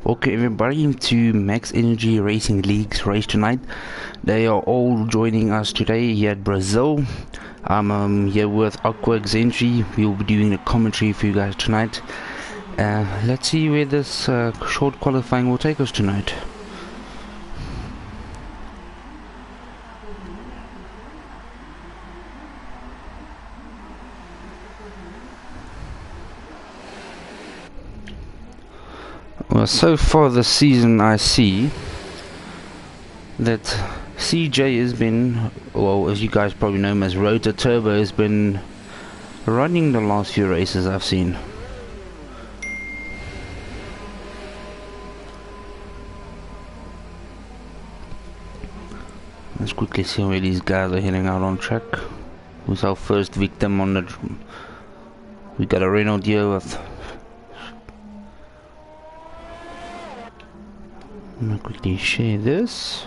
Okay, everybody, to Max Energy Racing League's race tonight. They are all joining us today here at Brazil. I'm here with Aqua Xentry. We'll be doing a commentary for you guys tonight. Let's see where this short qualifying will take us tonight. Well, so far this season I see that CJ has been, well, as you guys probably know him as Rotor Turbo, has been running the last few races I've seen. Let's quickly see where these guys are heading out on track. Who's our first victim on the... We got a Renault here with... I'm gonna quickly share this.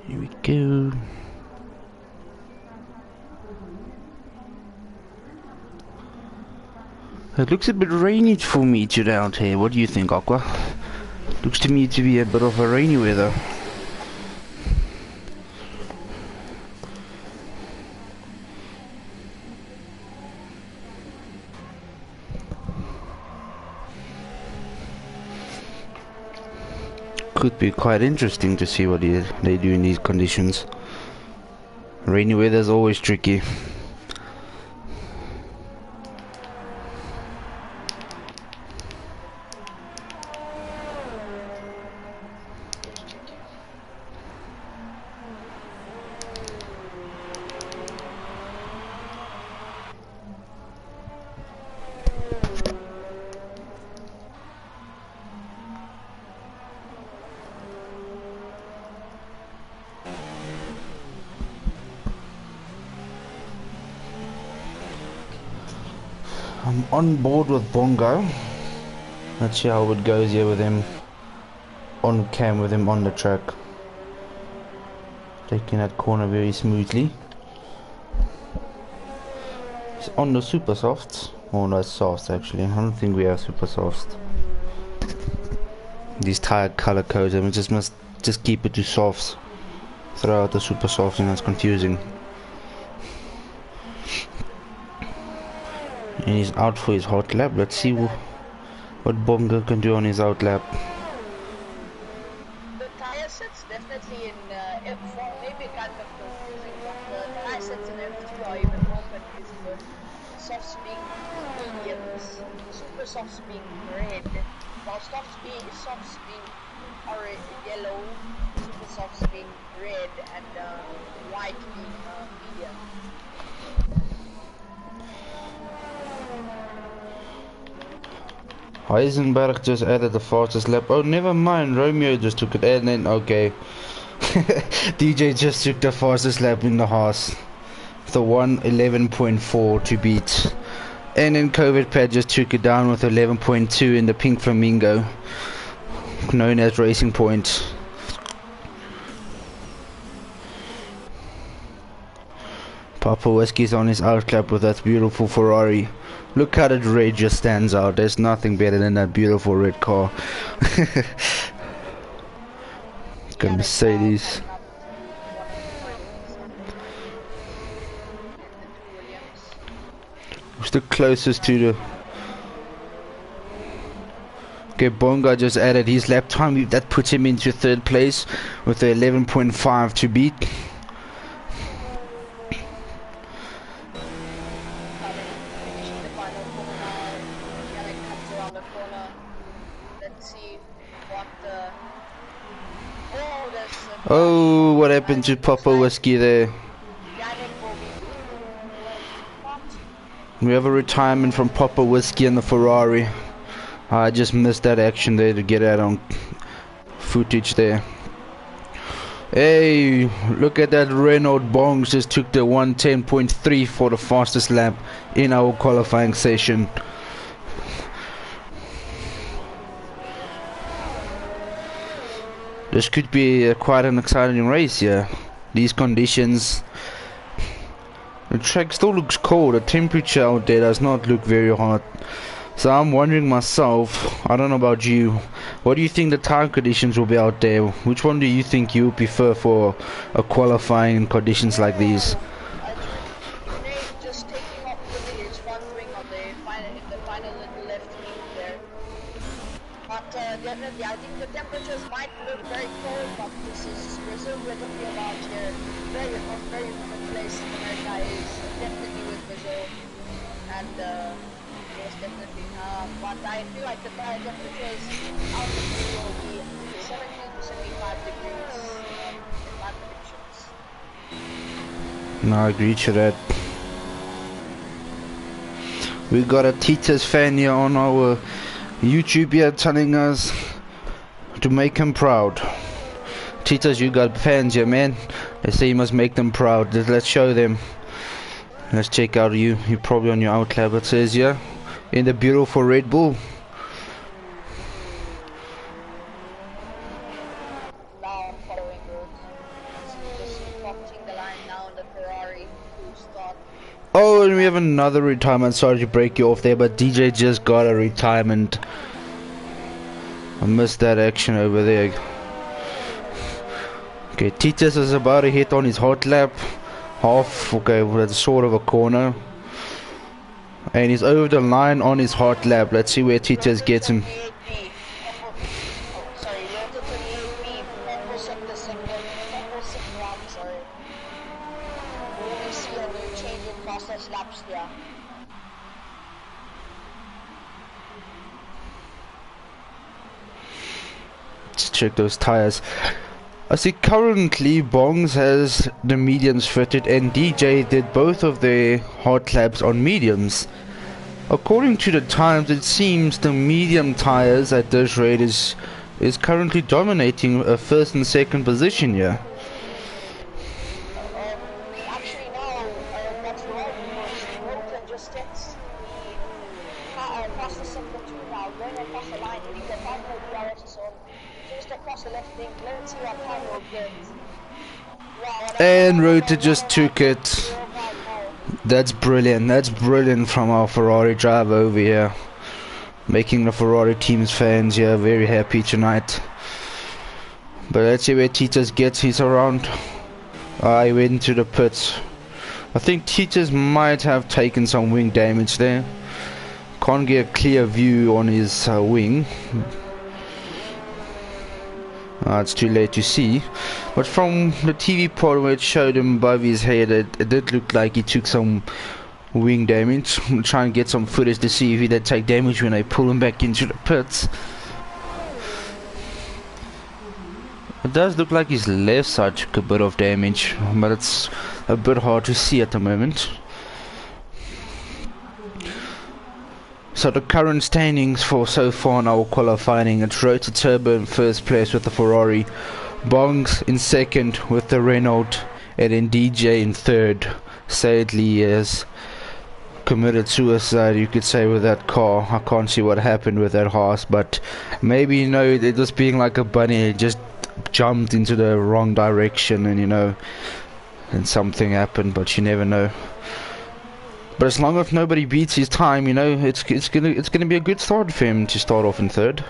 Here we go. It looks a bit rainy for me today out here. What do you think, Aqua? Looks to me to be a bit of a rainy weather. Could be quite interesting to see what they do in these conditions. Rainy weather is always tricky. I'm on board with Bongo. Let's see how it goes here with him on cam, with him on the track. Taking that corner very smoothly. He's on the super softs. Oh no, softs actually. I don't think we have super softs. These tire color codes, I mean, must keep it to softs. Throw out the super softs and that's confusing. And he's out for his hot lap. Let's see what Bongo can do on his out lap. The tire sets definitely in F4, maybe kind of confusing, but the tire sets in F2 are even more confusing. With softs being mediums, super softs being red, while softs being orange, yellow, super softs being red, and white being medium. Heisenberg just added the fastest lap. Oh, never mind. Romeo just took it. And then, okay. DJ just took the fastest lap in the Haas. The 1:11.4 to beat. And then COVID Pad just took it down with 11.2 in the Pink Flamingo, known as Racing Point. Papa Whiskey's on his outlap with that beautiful Ferrari. Look how that red just stands out. There's nothing better than that beautiful red car. It's got Mercedes. Who's the closest to the... Okay, Bonga just added his lap time. That puts him into third place with the 11.5 to beat. Oh, what happened to Papa Whiskey there? We have a retirement from Papa Whiskey and the Ferrari. I just missed that action there to get out on footage there. Hey, look at that. Renault Bongs just took the 1:10.3 for the fastest lap in our qualifying session. This could be quite an exciting race here. These conditions, The track still looks cold. The temperature out there does not look very hot. So I'm wondering myself, I don't know about you, what do you think the tire conditions will be out there? Which one do you think you prefer for a qualifying conditions like these? Just taking off the leaders, wondering on the final little left heat there. But definitely, I think the temperatures might look very cold, but this is Brazil we're talking about here. Very hot, very different place America is, definitely with Brazil. And yes, definitely. But I feel like the tire temperatures out of the will be 70 to 75 degrees in my predictions. No, I agree to that. We got a Titus fan here on our YouTube here telling us to make him proud. Titus, you got fans here, man. They say you must make them proud. Let's show them. Let's check out you. You're probably on your outlap, it says here. In the beautiful Red Bull. Now I'm following route. Just watching the line now on the Ferrari to start. Oh, and we have another retirement. Sorry to break you off there, but DJ just got a retirement. I missed that action over there. Okay, Titus is about to hit on his hot lap. Half, okay, that's sort of a corner. And he's over the line on his hot lap. Let's see where Titus gets him. Sorry, road to 28B. Almost in the second round, sorry. We only see how they're changing process laps there. Let's check those tires. I see currently Bongs has the mediums fitted and DJ did both of their hot laps on mediums. According to the times, it seems the medium tires at this rate is currently dominating a first and second position here. Actually now, that's right, because Roten just gets the across the sector 2 now, going across the line, hitting the final DRS is on, just across the left lane. Let's see what time we'll get. Wow, And Rota just took it. That's brilliant. That's brilliant from our Ferrari driver over here. Making the Ferrari team's fans here very happy tonight. But let's see where Titus gets. He's around. I went to the pits. I think Titus might have taken some wing damage there. Can't get a clear view on his wing. It's too late to see, but from the TV pod where it showed him above his head, it did look like he took some wing damage. We'll try and get some footage to see if he did take damage when they pull him back into the pits. It does look like his left side took a bit of damage, but it's a bit hard to see at the moment. So the current standings for so far in our qualifying, it's Rota Turbo in first place with the Ferrari, Bongs in second with the Renault, and then DJ in third. Sadly, he has committed suicide, you could say, with that car. I can't see what happened with that horse, but maybe, you know, it was being like a bunny, it just jumped into the wrong direction, and you know, and something happened, but you never know. But as long as nobody beats his time, you know, it's gonna be a good start for him to start off in third.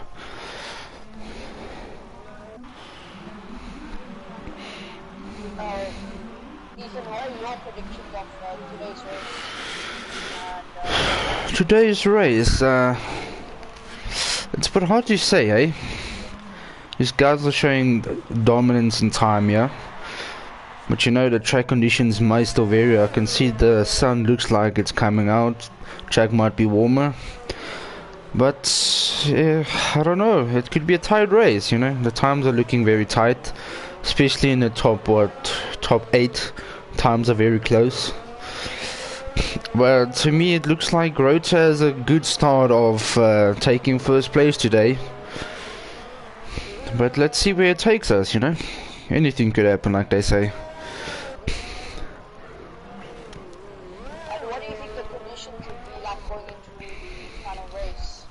Ethan, what are your predictions of today's race? Today's race, it's a bit hard to say, eh? These guys are showing dominance in time, yeah? But you know, the track conditions might still vary. I can see the sun looks like it's coming out. Track might be warmer. But I don't know. It could be a tight race, you know. The times are looking very tight. Especially in the top 8. Times are very close. Well, to me it looks like Rota has a good start of taking first place today. But let's see where it takes us, you know. Anything could happen, like they say. what do you think the conditions would be like going into the final race?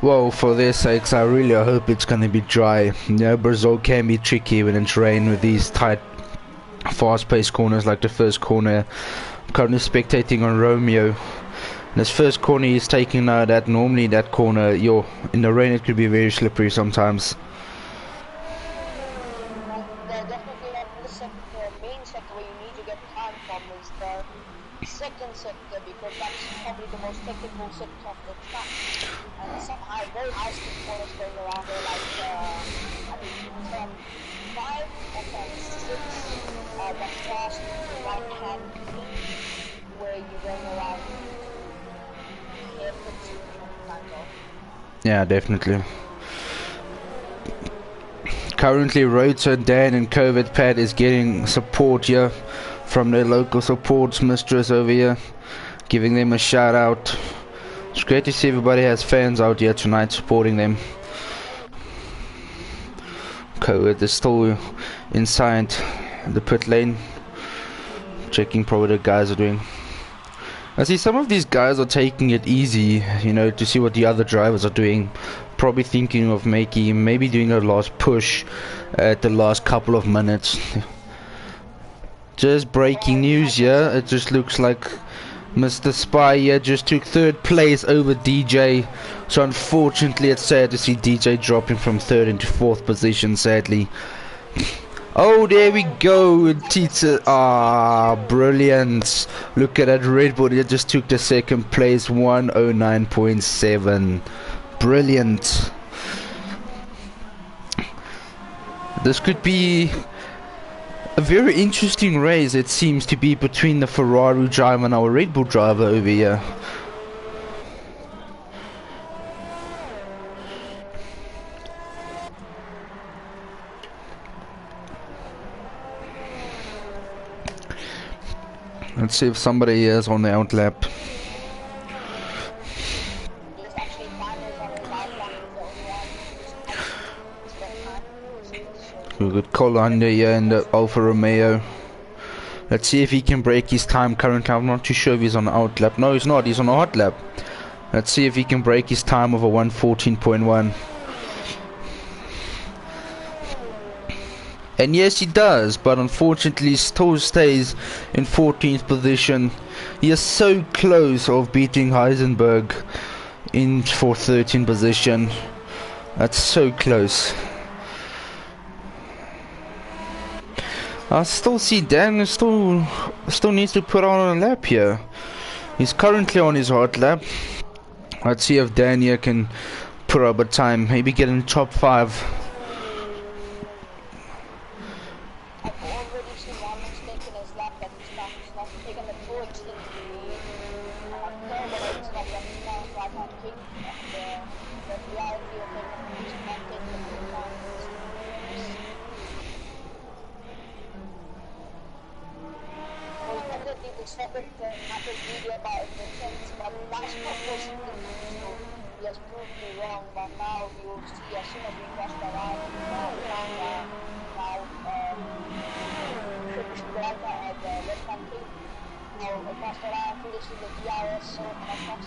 Well, for their sakes, I really hope it's gonna be dry. You know, Brazil can be tricky when it's rain with these tight fast-paced corners like the first corner. I'm currently spectating on Romeo. This first corner he's taking now, that normally that corner, in the rain it could be very slippery sometimes. They're definitely not the main sector where you need to get time from is the second sector, because that's probably the most technical sector of the track. And some very high speed corners going around there, like I think turn 5 or turn 6, that fast right hand where you're going around. Yeah, definitely. Currently, Rota, Dan, and COVID Pad is getting support here from their local supports mistress over here, giving them a shout out. It's great to see everybody has fans out here tonight supporting them. COVID is still inside the pit lane, checking probably what the guys are doing. I see some of these guys are taking it easy, to see what the other drivers are doing. Probably thinking of maybe doing a last push at the last couple of minutes. Just breaking news here. It just looks like Mr. Spy here just took 3rd place over DJ. So unfortunately it's sad to see DJ dropping from 3rd into 4th position, sadly. Oh, there we go, Tita. Brilliant. Look at that Red Bull. It just took the 2nd place, 109.7. Brilliant. This could be a very interesting race, it seems to be, between the Ferrari driver and our Red Bull driver over here. Let's see if somebody is on the outlap. We've got Cole under here in the Alfa Romeo. Let's see if he can break his time currently. I'm not too sure if he's on the outlap. No, he's not. He's on a hot lap. Let's see if he can break his time of a 1:14.1. And yes, he does, but unfortunately he still stays in 14th position. He is so close of beating Heisenberg in for 13th position. That's so close. I still see Dan still needs to put on a lap here. He's currently on his hot lap. Let's see if Dan here can put up a time, maybe get in top 5.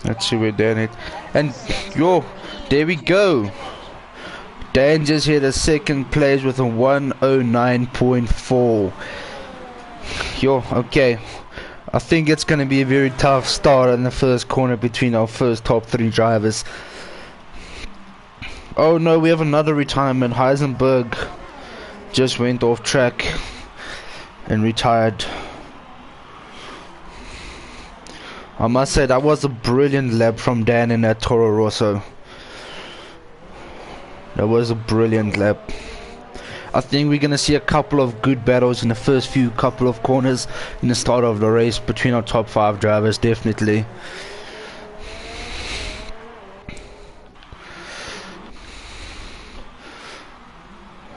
Let's see where Dan hit. And there we go. Dan just hit a 2nd place with a 109.4. Okay. I think it's going to be a very tough start in the first corner between our first top 3 drivers. Oh no, we have another retirement. Heisenberg just went off track and retired. I must say that was a brilliant lap from Dan in that Toro Rosso. That was a brilliant lap. I think we're going to see a couple of good battles in the first couple of corners in the start of the race between our top 5 drivers, definitely.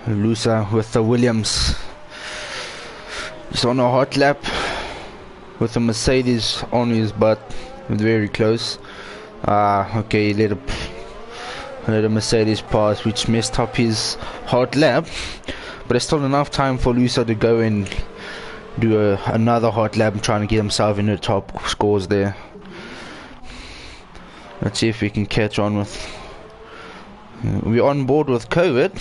Lusa with the Williams. He's on a hot lap with the Mercedes on his butt, very close. Okay, he let a Mercedes pass, which messed up his hot lap, but there's still enough time for Lusa to go and do another hot lap and trying to get himself in the top scores there. Let's see if we can catch on with. We're on board with COVID.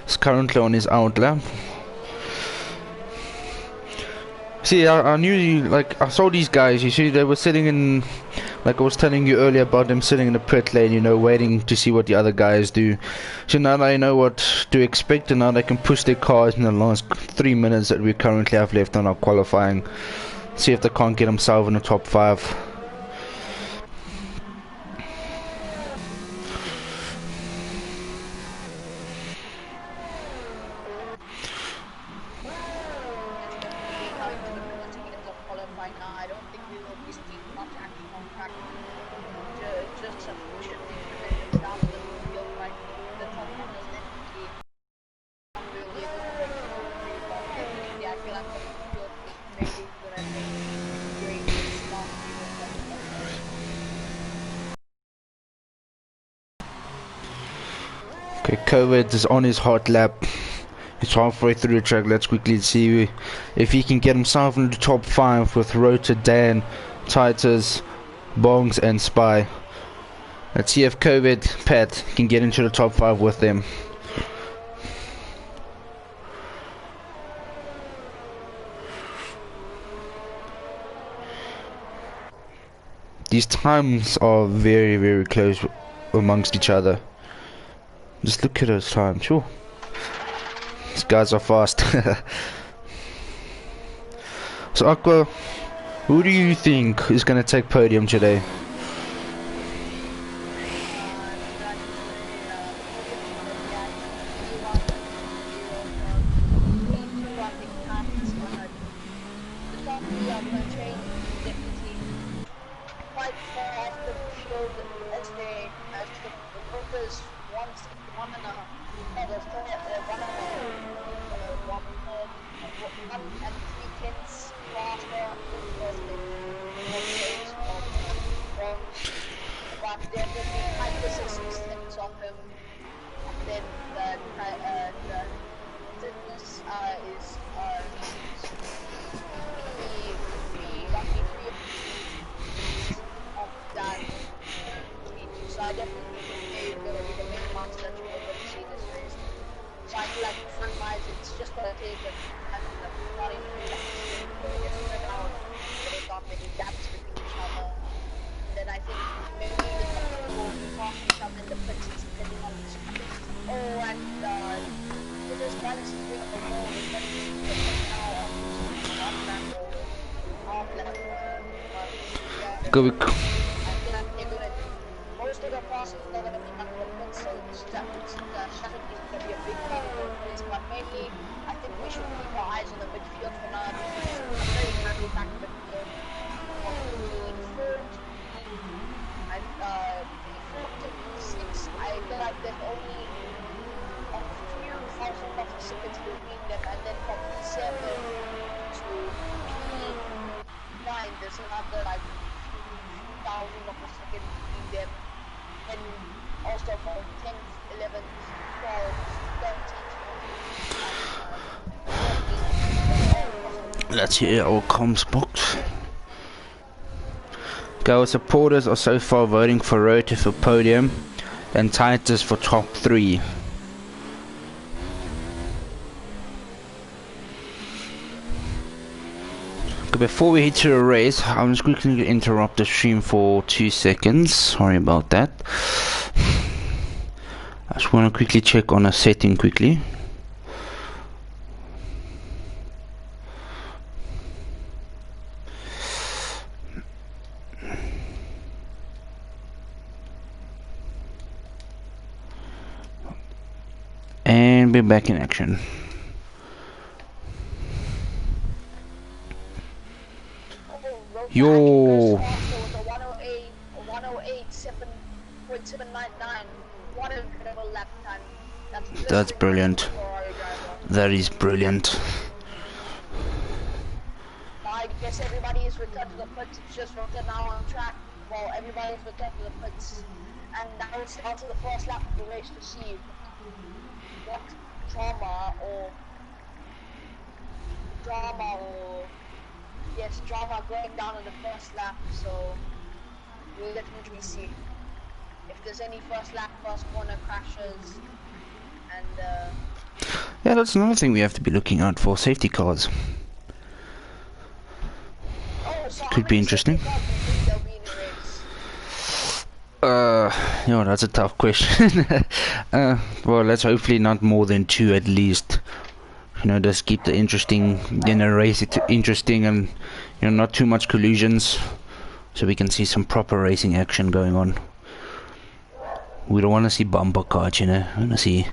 He's currently on his out lap. See, I knew you, like, I saw these guys, you see, they were sitting in, like I was telling you earlier about them sitting in the pit lane, you know, waiting to see what the other guys do. So now they know what to expect, and now they can push their cars in the last 3 minutes that we currently have left on our qualifying. See if they can't get themselves in the top 5. Coming to the minutes of qualifying now, I don't think we will be seeing much action on track. Just some pushing the individuals down to the midfield, right? The top runners definitely not really a good way to go through, but definitely I feel like the midfield is maybe gonna take during this last few minutes. Okay, COVID is on his hot lap. He's halfway through the track. Let's quickly see if he can get himself into the top 5 with Rota, Dan, Titus, Bongs and Spy. Let's see if COVID Pat can get into the top 5 with them. These times are very, very close amongst each other. Just look at those times, sure. These guys are fast. So Aqua, who do you think is going to take podium today? Go. Let's hear our comms box. Our supporters are so far voting for Rota for podium and Titus for top 3. Before we head to the race, I'm just quickly going to interrupt the stream for 2 seconds. Sorry about that. I just want to quickly check on a setting quickly. And be back in action. Yo. That's brilliant. That is brilliant. I guess everybody is returned to the pits. It's just Rota now on track. Well, everybody is returned to the pits. And now it's down to the first lap of the race to see what drama or drama going down in the first lap, so we'll definitely see if there's any first lap, first corner crashes, and yeah, that's another thing we have to be looking out for, safety cars. Could be interesting. How many safety cars do you think there'll be in a race? That's a tough question. Well, let's hopefully not more than 2 at least. You know, just keep the race it interesting, and not too much collisions, so we can see some proper racing action going on. We don't want to see bumper cars, we want to see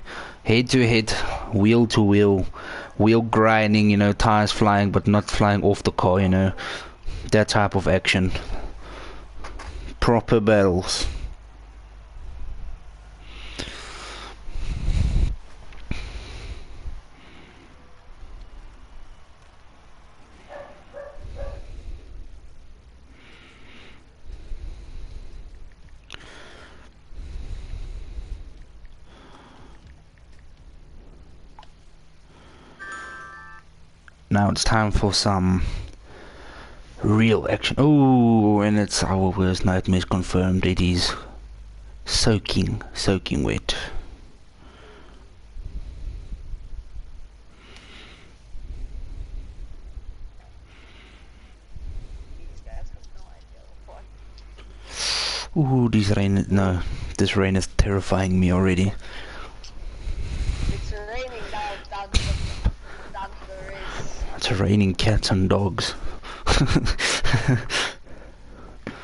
head to head, wheel to wheel, wheel grinding, tires flying but not flying off the car, that type of action. Proper battles. Now it's time for some real action. Oh, and it's our worst nightmares confirmed. It is soaking wet. Ooh, this rain is terrifying me already. It's raining down to the race. It's raining cats and dogs.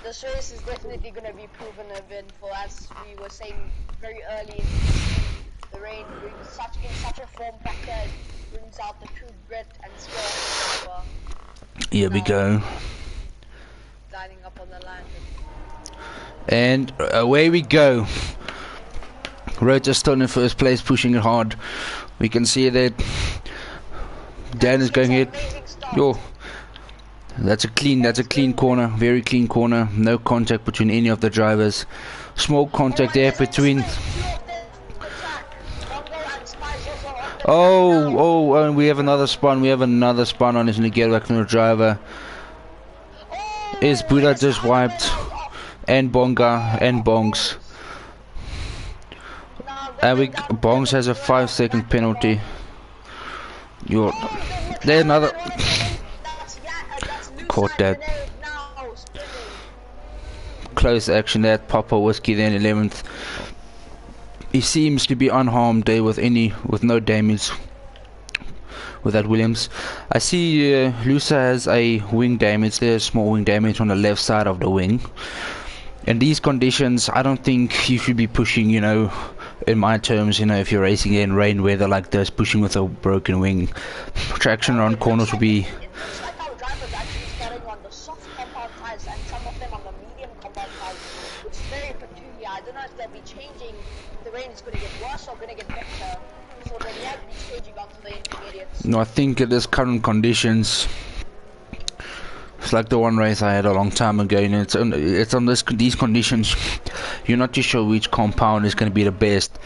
This race is definitely going to be proven eventful, as we were saying very early in the season. The rain brings such a form factor, it brings out the true grit and skill of the driver. Here we go. Lining up on the line. And away we go. Roger still in first place, pushing it hard. We can see that Dan is going ahead. Yo, that's a clean corner, very clean corner. No contact between any of the drivers. Small contact there between. Oh, we have another spun. We have another spun on his get back from the driver. Is Buddha just wiped? And Bonga and Bongs. And Bongs has a 5-second penalty. There's another. Caught that. Close action there. Papa Whiskey then 11th. He seems to be unharmed there with no damage with that Williams. I see Lusa has a wing damage there, small wing damage on the left side of the wing. In these conditions, I don't think you should be pushing, in my terms, if you're racing in rain weather like this, pushing with a broken wing. Traction around corners will be. It's like our drivers actually starting on the soft compound tires and some of them on the medium compound tires, which is very peculiar. I don't know if they'll be changing, if the rain is going to get worse or going to get better, so they might be changing onto the intermediates. No, I think at this current conditions, it's like the one race I had a long time ago, it's on these conditions, you're not too sure which compound is going to be the best.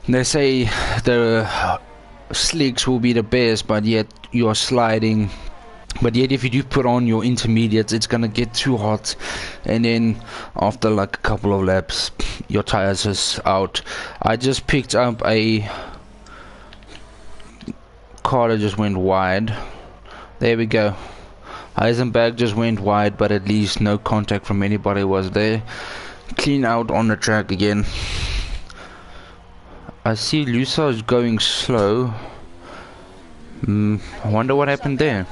They say the slicks will be the best, but yet you're sliding. But yet if you do put on your intermediates, it's going to get too hot, and then after like a couple of laps, your tires is out. I just picked up a car that just went wide. There we go. Eisenberg just went wide, but at least no contact from anybody was there. Clean out on the track again. I see Lusa is going slow. I wonder what happened there.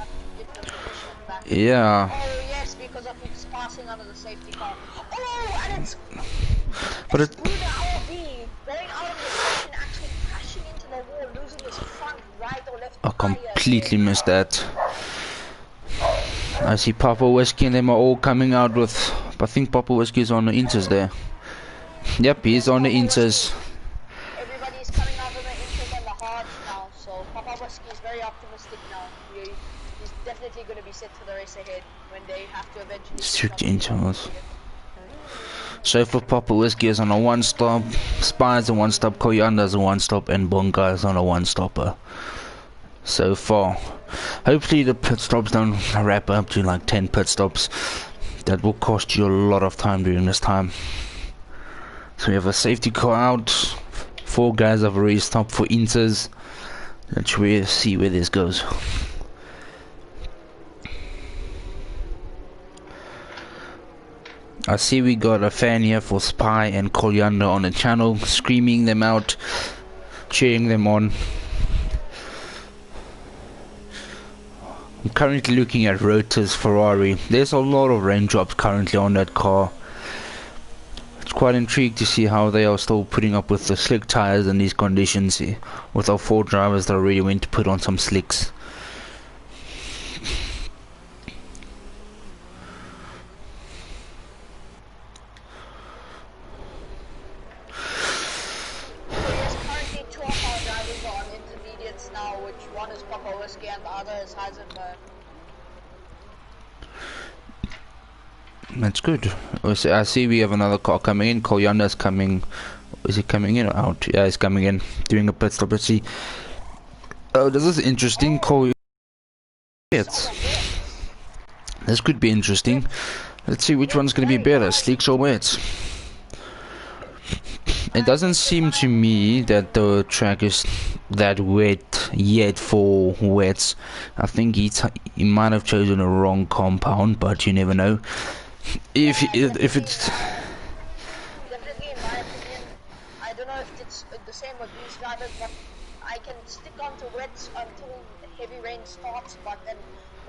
Yeah. Oh yes, because of his passing under the safety car. Oh, and it's But Buddha RB going out of the station, actually crashing into the wall, losing his front right or left I tire. completely missed that. I see Papa Whiskey and them are all coming out with. I think Papa Whiskey is on the inters there. Yep, he's on the inters. Everybody's coming out of the inters and the hards now, so Papa Whiskey is very optimistic now. He's definitely going to be set for the race ahead when they have to eventually. Strict inters. So for Papa Whiskey is on a 1-stop, Spine's a 1-stop, Koyanda's a 1-stop, and Bonga is on a 1-stopper. So far. Hopefully the pit stops don't wrap up to like 10 pit stops. That will cost you a lot of time during this time. So we have a safety car out. 4 guys have already stopped for inters. Let's see where this goes. I see we got a fan here for Spy and Coriander on the channel, screaming them out, cheering them on. I'm currently looking at Rota's Ferrari. There's a lot of raindrops currently on that car. It's quite intrigued to see how they are still putting up with the slick tires in these conditions here, with our 4 drivers that already went to put on some slicks. That's good. I see we have another car coming in. Coriander's coming. Is he coming in or out? Yeah, he's coming in. Doing a pit stop. Let's see. Oh, this is interesting. This could be interesting. Let's see which one's going to be better, slicks or wets. It doesn't seem to me that the track is that wet yet for wets. I think he might have chosen a wrong compound, but you never know. If it's definitely, in my opinion, I don't know if it's the same with these drivers, but I can stick on to wets until heavy rain starts, but then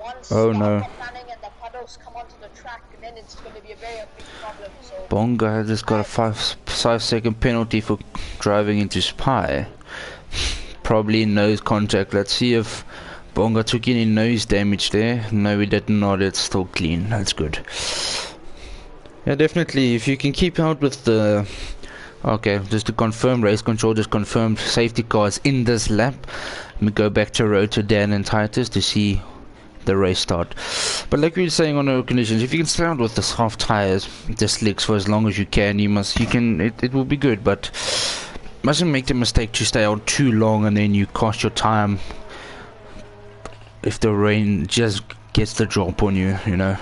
once the planning and the puddles come onto the track, then it's going to be a very big problem. So Bonga has just got a 5-second penalty for driving into Spy. Probably nose contact. Let's see if Bonga took any nose damage there. No, we did not. It's still clean. That's good. Yeah, definitely. If you can keep out with the... Okay, just to confirm, race control just confirmed safety cars in this lap. Let me go back to Rota, Dan and Titus to see the race start. But like we were saying on the conditions, if you can stay out with the soft tires, the slicks for as long as you can, it will be good. But mustn't make the mistake to stay out too long and then you cost your time if the rain just gets the drop on you, you know.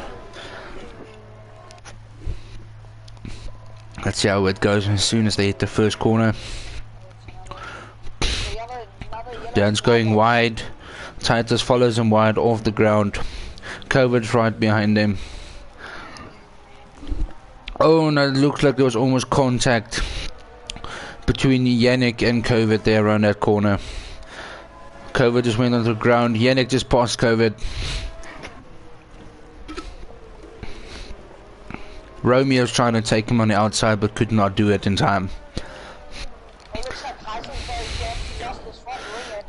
Let's see how it goes as soon as they hit the first corner. Dan's going wide. Titus follows him wide off the ground. COVID's right behind them. Oh no, it looks like there was almost contact between Yannick and COVID there around that corner. COVID just went on the ground. Yannick just passed COVID. Romeo's trying to take him on the outside but could not do it in time.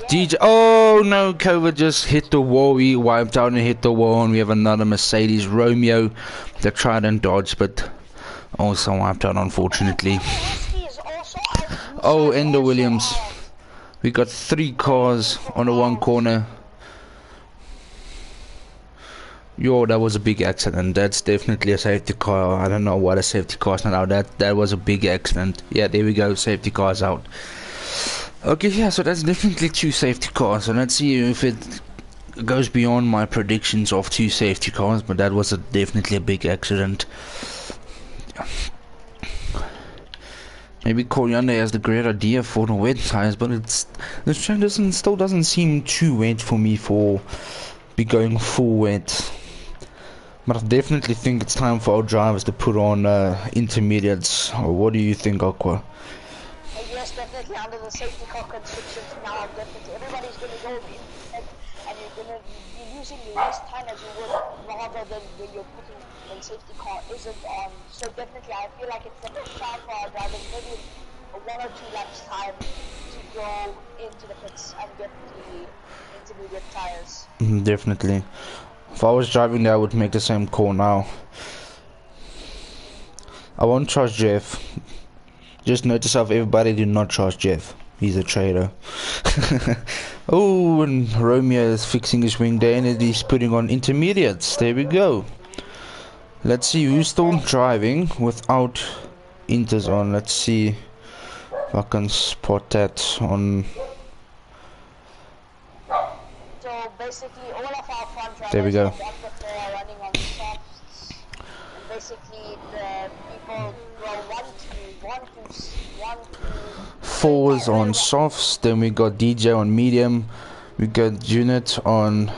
DJ, oh no, COVID just hit the wall. He wiped out and hit the wall, and we have another Mercedes. Romeo that tried and dodged but also wiped out, unfortunately. Oh, Ender Williams. We got 3 cars on the one corner. Yo, that was a big accident. That's definitely a safety car. I don't know what a safety car's not out. That was a big accident. Yeah, there we go. Safety car's out. Okay, yeah, so that's definitely 2 safety cars. So let's see if it goes beyond my predictions of 2 safety cars. But that was definitely a big accident. Maybe Coriander has the great idea for the wet tires, but the track still doesn't seem too wet for me for be going full wet. But I definitely think it's time for our drivers to put on intermediates. Or what do you think, Aqua? Yes, definitely under the safety car constrictions now, definitely everybody's going to go in and you're going to be using less time as you would rather than when you're putting when safety car isn't on. So definitely I feel like it's definitely time for our drivers, maybe 1 or 2 laps time to go into the pits and get the intermediate tires. Definitely. If I was driving there, I would make the same call now. I won't trust Jeff. Just note to yourself, everybody do not trust Jeff. He's a traitor. Oh, and Romeo is fixing his wing there and he's putting on intermediates. There we go. Let's see who's still driving without inters on. Let's see if I can spot that on. So basically all of our front drivers There we go. are running on softs. And basically the people go 1 to 4's on softs, then we got DJ on medium, we got Unit on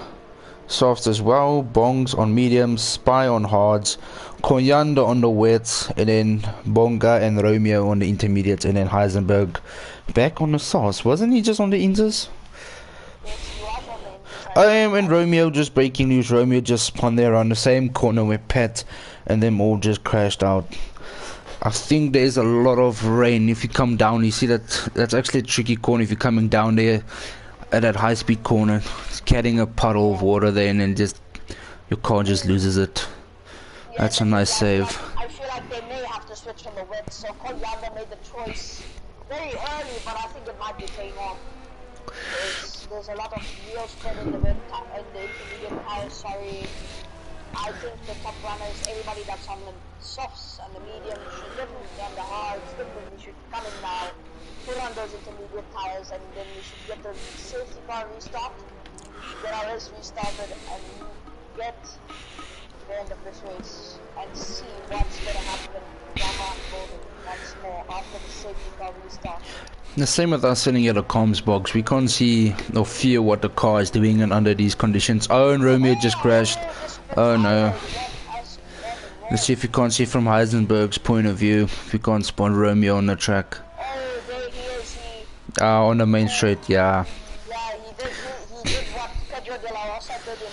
softs as well. Bongs on mediums, Spy on hards, Coriander on the wets, and then Bonga and Romeo on the intermediates, and then Heisenberg back on the sauce. Wasn't he just on the inters? Yes, he was on the inside. And Romeo just breaking news. Romeo just spun there on the same corner where Pat and them all just crashed out. I think there's a lot of rain. If you come down, you see that's actually a tricky corner. If you're coming down there at that high-speed corner, it's getting a puddle of water there, and then just your car just loses it. Yeah, That's a nice save. I feel like they may have to switch from the wet, so Coriander made the choice very early, but I think it might be paying off. There's a lot of wheel spread in the wet, in the intermediate tires, sorry. I think the top runners, everybody that's on the softs and the mediums, should definitely on the hards, definitely should come in now, put on those intermediate tires, and then we should get the safety car restarted, get our race restarted, and get to the end of this race and see what's going to happen drama unfolding once more after the safety car restart. The same with us sitting at a comms box. We can't see or feel what the car is doing and under these conditions. Oh, and Romeo just crashed. Oh no. Let's see if we can't see from Heisenberg's point of view. If we can't spot Romeo on the track. Oh, there he is. On the main straight, yeah. Yeah, he did what Pedro de la Rosa did in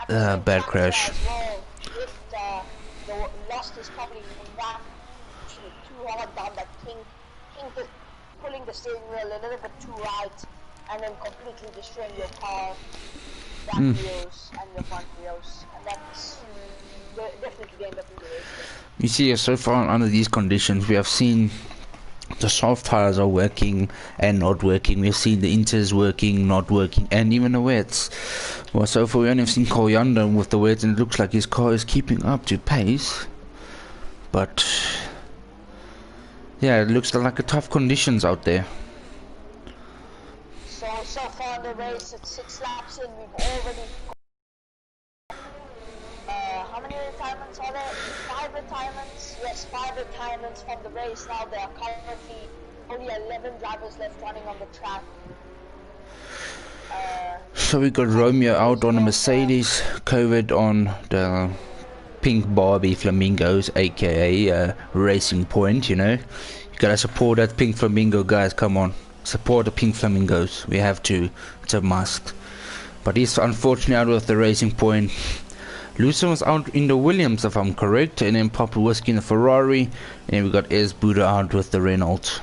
2012. Bad crash. As well. The lost is probably back too hard down that king pulling the steering wheel a little bit too right, and then completely destroying your car, back wheels and your front wheels, and that's definitely the end of the race. You see, so far under these conditions, we have seen the soft tires are working and not working. We've seen the inters working, not working, and even the wets. Well, so far we only have seen Coriander with the wets, and it looks like his car is keeping up to pace. But yeah, it looks like a tough conditions out there. So far in the race, it's 6 laps in. We've already how many retirements are there? 5 retirements? Yes, 5 retirements from the race. Now there are currently only 11 drivers left running on the track. So we got Romeo out on a Mercedes, COVID on the pink Barbie Flamingos, aka Racing Point. You know, you gotta support that pink flamingo, guys. Come on, support the pink flamingos. We have to. It's a must. But he's unfortunately out with the Racing Point. Lucien was out in the Williams, if I'm correct, and then Papa Whiskey in the Ferrari, and we got Es Buddha out with the Renault.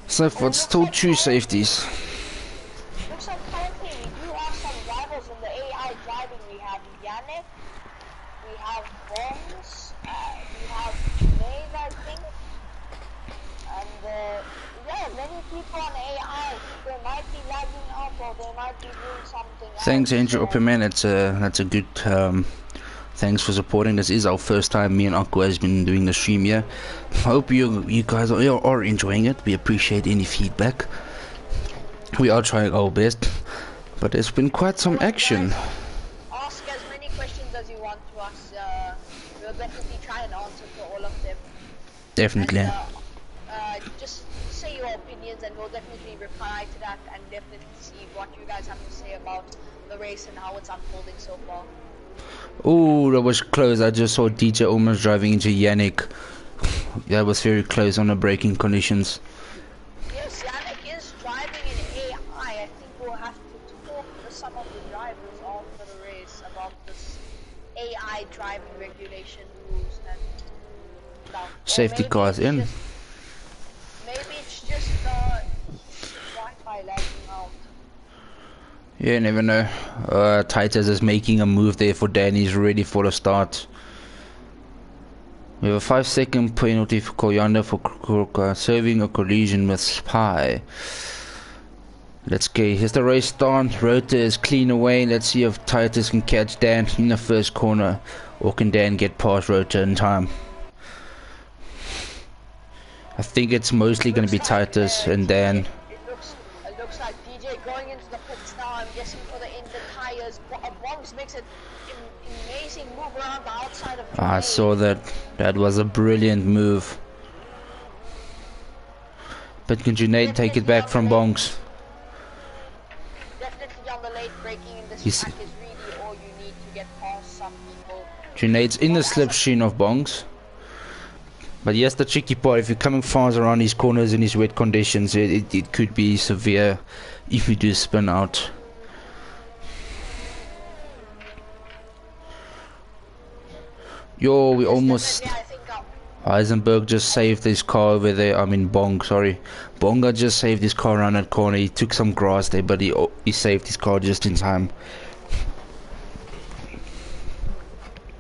So for still 2 safeties. Looks like currently we do have some rivals in the AI driving. We have Yannick, we have Bones, we have Maeve, I think, and yeah, many people on AI. They might be lagging out or they might be doing something else. Thanks, Andrew Opperman. That's a good. Thanks for supporting. This is our first time. Me and Akko has been doing the stream here. Hope you guys are enjoying it. We appreciate any feedback. We are trying our best, but there's been quite some action. Ask as many questions as you want to us. We'll definitely try and answer for all of them. Definitely. And, just say your opinions and we'll definitely reply to that and definitely see what you guys have to say about the race and how it's unfolding so far. Oh, that was close. I just saw DJ almost driving into Yannick. That was very close on the braking conditions. Yes, Yannick is driving in AI. I think we'll have to talk to some of the drivers after the race about this AI driving regulation rules and stuff. Safety cars in. Maybe it's just Wi-Fi lagging out. Yeah, never know. Titus is making a move there for Danny's ready for the start. We have a 5-second penalty for Coriander for serving a collision with Spy. Let's go. Here's the race start. Rota is clean away. Let's see if Titus can catch Dan in the first corner, or can Dan get past Rota in time. I think it's mostly going to be Titus and Dan. It looks like DJ going into the pits now. I'm guessing for the engine tires. Bongs makes an amazing move around the outside of the I saw that. That was a brilliant move. But can Junaid take it Definitely back on the from late, Bongs? definitely on the late braking in this He's, track is really all you need to get past some people. Junaid's in the Well, as a slipstream of Bongs. But yes, the tricky part, if you're coming fast around these corners in these wet conditions, it could be severe if you do spin out. Yo, we yes, almost... definitely, I think Heisenberg just saved his car over there. I mean, Bong, sorry. Bonga just saved his car around that corner. He took some grass there, but he saved his car just in time.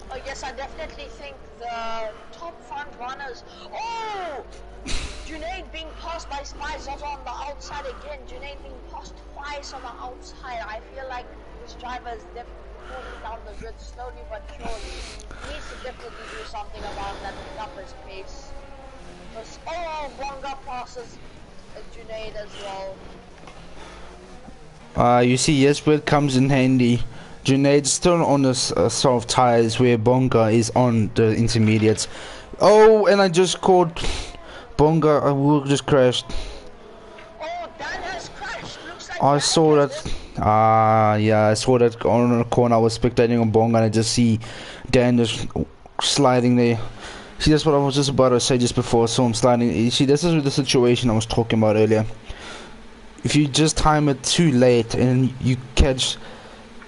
oh yes, I definitely think the top front runners. Oh, Junaid being passed by Zozo on the outside again. Junaid being passed twice on the outside. I feel like this driver is definitely falling down the grid slowly but surely. He needs to definitely do something about that and pick up his pace. Because, oh, Bonga passes Junaid as well. You see, yes, where it comes in handy. Junaid's still on the soft tires where Bonga is on the intermediates. Oh, and I just caught Bonga. I will just crashed. Oh, Dan has crashed. Looks like I Dan saw has that. Yeah, I saw that on the corner. I was spectating on Bonga and I just see Dan just sliding there. See, that's what I was just about to say just before I saw him sliding. You see, this is the situation I was talking about earlier. If you just time it too late and you catch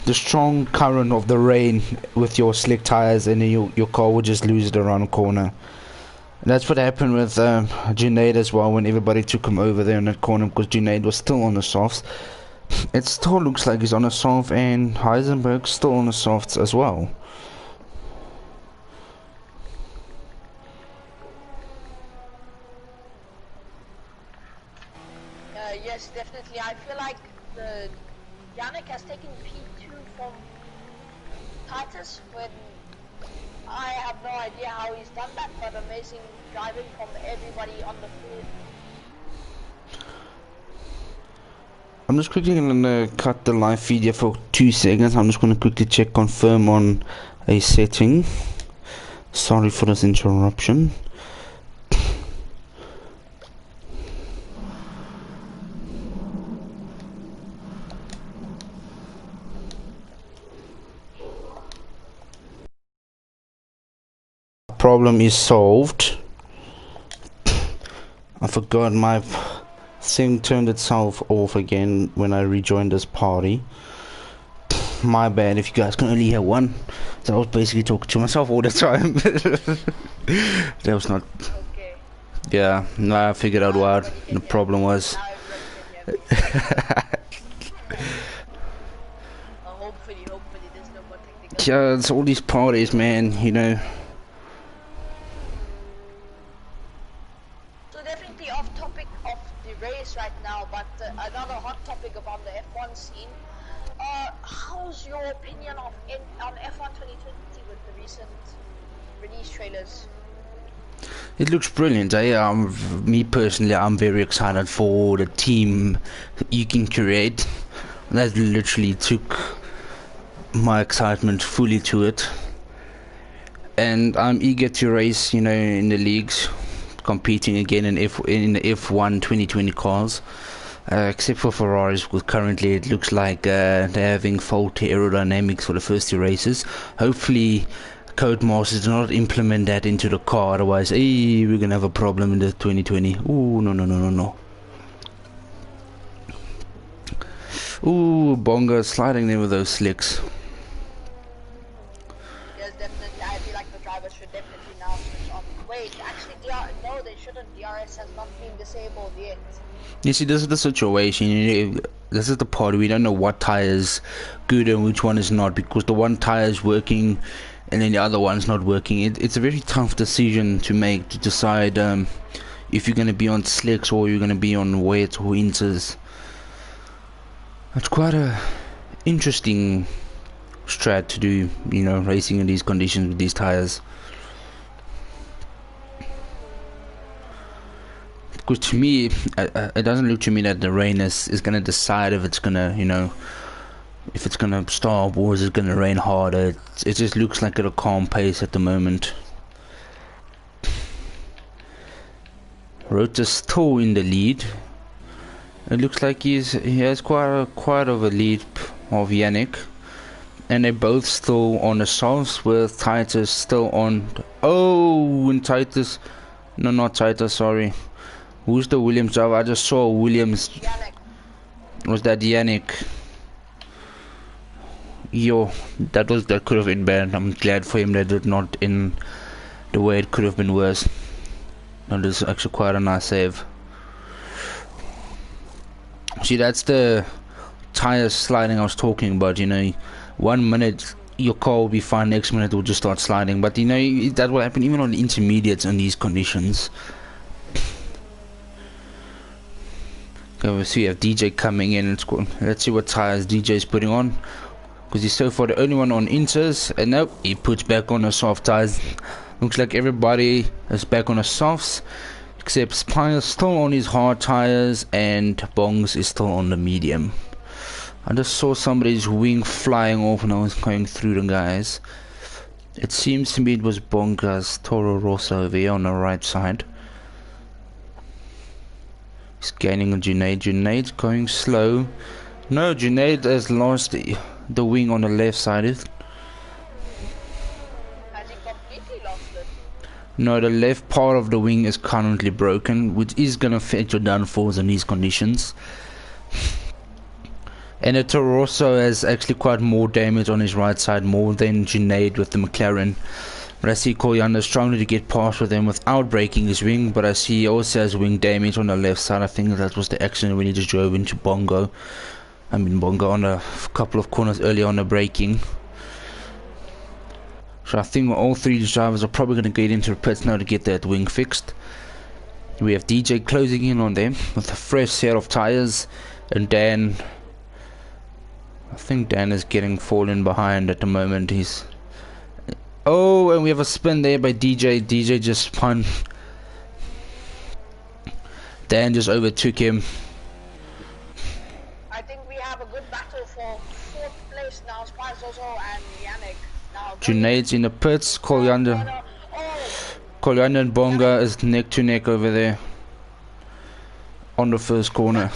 the strong current of the rain with your slick tires, and then your car will just lose it around the corner. And that's what happened with Junaid as well when everybody took him over there in that corner, because Junaid was still on the softs. It still looks like he's on a soft, and Heisenberg's still on the softs as well. Yes, definitely. I feel like Yannick has taken P2 from Titus when I have no idea how he's done that, but amazing driving from everybody on the field. I'm just quickly going to cut the live feed here for 2 seconds. I'm just going to quickly check confirm on a setting. Sorry for this interruption. Problem is solved. I forgot my thing turned itself off again when I rejoined this party. My bad if you guys can only hear one. So I was basically talking to myself all the time. That was not... Okay. Yeah, no, I figured out what the problem was. Hopefully there's no more technical. Yeah, it's all these parties, man, you know. So definitely off topic of the race right now, but another hot topic about the F1 scene. How's your opinion on F1 2020 with the recent release trailers? It looks brilliant. Me personally, I'm very excited for the team you can create. That literally took my excitement fully to it. And I'm eager to race, you know, in the leagues, competing again in the F1 2020 cars. Except for Ferraris, because currently it looks like they're having faulty aerodynamics for the first 2 races. Hopefully Codemasters do not implement that into the car, otherwise we're gonna have a problem in the 2020. Ooh, no. Ooh, Bonga sliding there with those slicks. Yes, definitely. I feel like the drivers should definitely now switch on. Wait, actually, no, they shouldn't. DRS has not been disabled yet. You see, this is the situation. You know, this is the part we don't know what tire is good and which one is not, because the one tire is working and then the other one's not working. It's a very tough decision to make, to decide if you're going to be on slicks or you're going to be on wet or inters. It's quite a interesting strat to do, you know, racing in these conditions with these tires. Because to me, it doesn't look to me that the rain is going to decide if it's going to, you know, if it's going to stop or is it going to rain harder. It just looks like at a calm pace at the moment. Rota's still in the lead. It looks like he has quite of a lead of Yannick. And they're both still on the softs, with Titus still on. Oh, and Titus. No, not Titus, sorry. Who's the Williams driver? I just saw Williams. Yannick. Was that Yannick? Yo, that could have been bad. I'm glad for him that it not in the way it could have been worse. That is actually quite a nice save. See, that's the tire sliding I was talking about. You know, 1 minute your car will be fine, next minute it will just start sliding. But you know, that will happen even on the intermediates in these conditions. Okay, so we have DJ coming in. Let's see what tires DJ is putting on, because he's so far the only one on inters. And nope, he puts back on the soft tires. Looks like everybody is back on the softs, except Spire's still on his hard tires and Bongs is still on the medium. I just saw somebody's wing flying off when I was going through the guys. It seems to me it was Bonga's Toro Rosso over here on the right side. Scanning on Junaid. Junaid's going slow. No, Junaid has lost the wing on the left side. Has he completely lost it? No, the left part of the wing is currently broken, which is going to affect your downforce in these conditions. And the Toro Rosso has actually quite more damage on his right side, more than Junaid with the McLaren. But I see Coriander struggling to get past with him without breaking his wing, but I see he also has wing damage on the left side. I think that was the accident when he just drove into Bongo. Bongo on a couple of corners earlier on the braking. So I think all three drivers are probably going to get into the pits now to get that wing fixed. We have DJ closing in on them with a fresh set of tires, and Dan, I think Dan is getting fallen behind at the moment. He's... Oh, and we have a spin there by DJ. DJ just spun. Dan just overtook him. I think we have a good battle for 4th place now. Spice also and Yannick. Now Junaid's in the pits. Coriander and Bonga is neck to neck over there on the first corner.